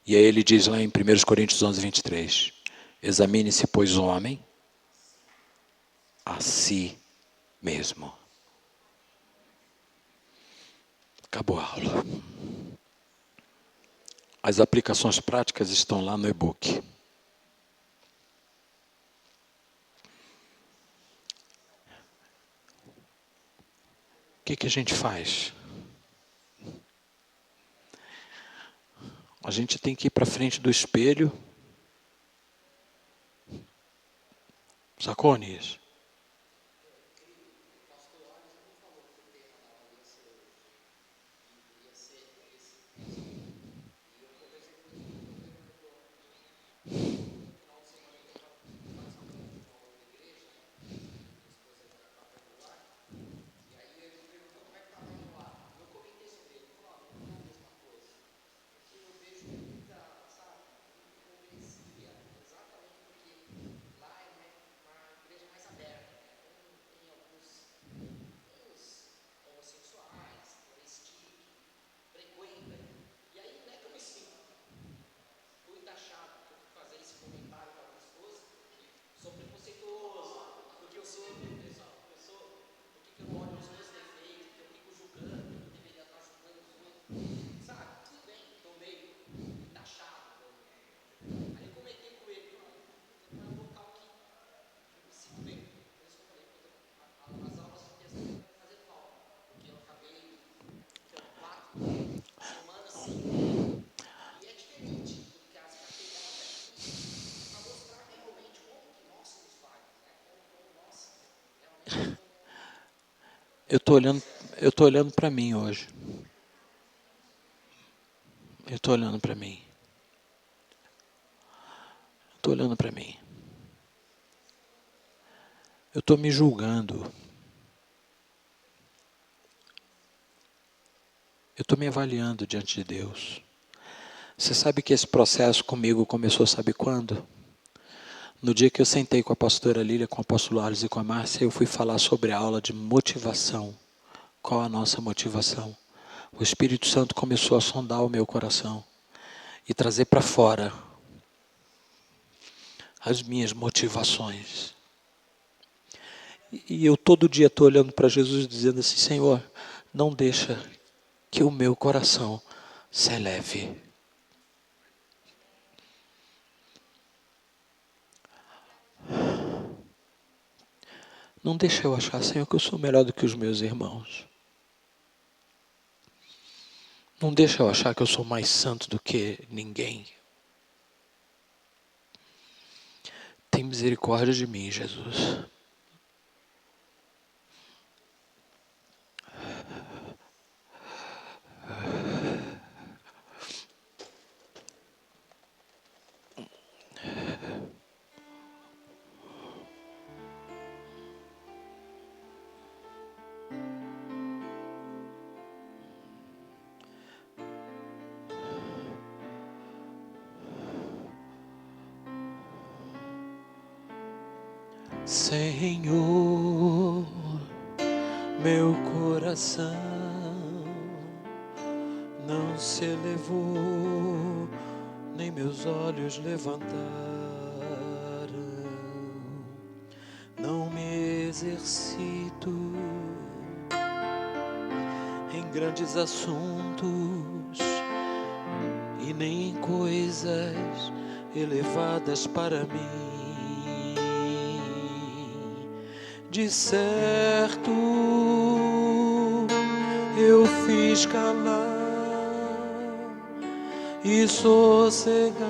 E aí ele diz lá em 1 Coríntios 11, 23, examine-se, pois, o homem a si mesmo. Acabou a aula. As aplicações práticas estão lá no e-book. O que a gente faz? A gente tem que ir para frente do espelho. Sacou, Anias? Eu tô olhando para mim hoje. Eu estou olhando para mim. Estou olhando para mim. Eu estou me julgando. Eu estou me avaliando diante de Deus. Você sabe que esse processo comigo começou, sabe quando? No dia que eu sentei com a pastora Lília, com o apóstolo Arles e com a Márcia, eu fui falar sobre a aula de motivação. Qual a nossa motivação? O Espírito Santo começou a sondar o meu coração e trazer para fora as minhas motivações. E eu todo dia estou olhando para Jesus dizendo assim, Senhor, não deixa que o meu coração se eleve. Não deixa eu achar, Senhor, que eu sou melhor do que os meus irmãos. Não deixa eu achar que eu sou mais santo do que ninguém. Tem misericórdia de mim, Jesus. Senhor, meu coração não se elevou, nem meus olhos levantaram, não me exercito grandes assuntos e nem coisas elevadas para mim. De certo eu fiz calar e sossegar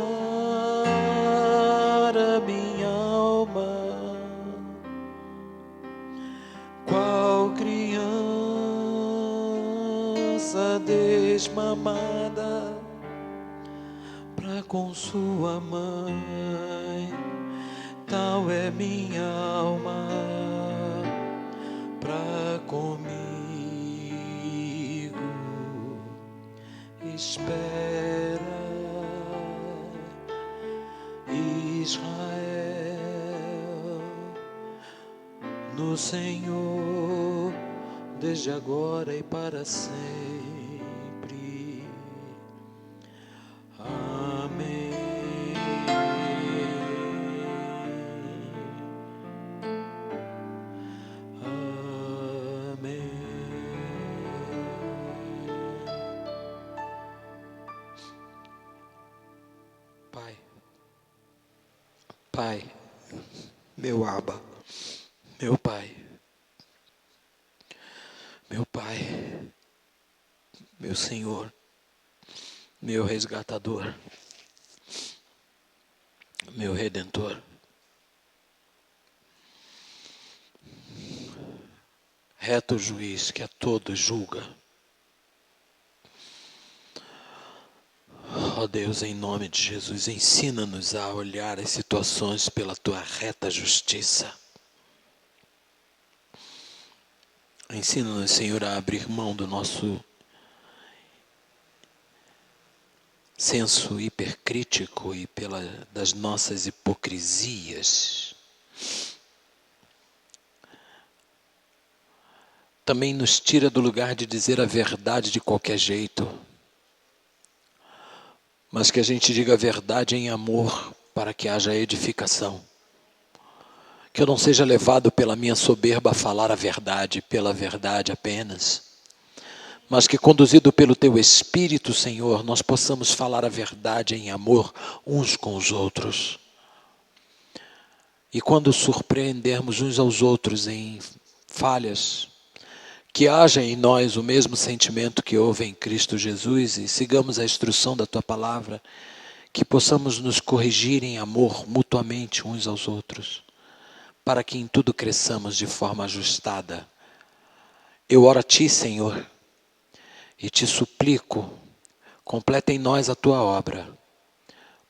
a minha alma, qual criança desmamada pra com sua mãe. Tal é minha alma pra comigo. Espera, Israel, no Senhor, desde agora e para sempre. Amém. Amém. Pai, meu Abba, meu Pai, meu Senhor, meu resgatador, meu redentor, reto juiz que a todos julga. Ó Deus, em nome de Jesus, ensina-nos a olhar as situações pela Tua reta justiça. Ensina-nos, Senhor, a abrir mão do nosso senso hipercrítico e das nossas hipocrisias. Também nos tira do lugar de dizer a verdade de qualquer jeito, mas que a gente diga a verdade em amor para que haja edificação. Que eu não seja levado pela minha soberba a falar a verdade, pela verdade apenas, mas que conduzido pelo Teu Espírito, Senhor, nós possamos falar a verdade em amor uns com os outros. E quando surpreendermos uns aos outros em falhas, que haja em nós o mesmo sentimento que houve em Cristo Jesus e sigamos a instrução da Tua palavra, que possamos nos corrigir em amor mutuamente uns aos outros, para que em tudo cresçamos de forma ajustada. Eu oro a Ti, Senhor, e Te suplico, completa em nós a Tua obra,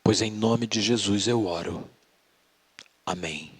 pois em nome de Jesus eu oro. Amém.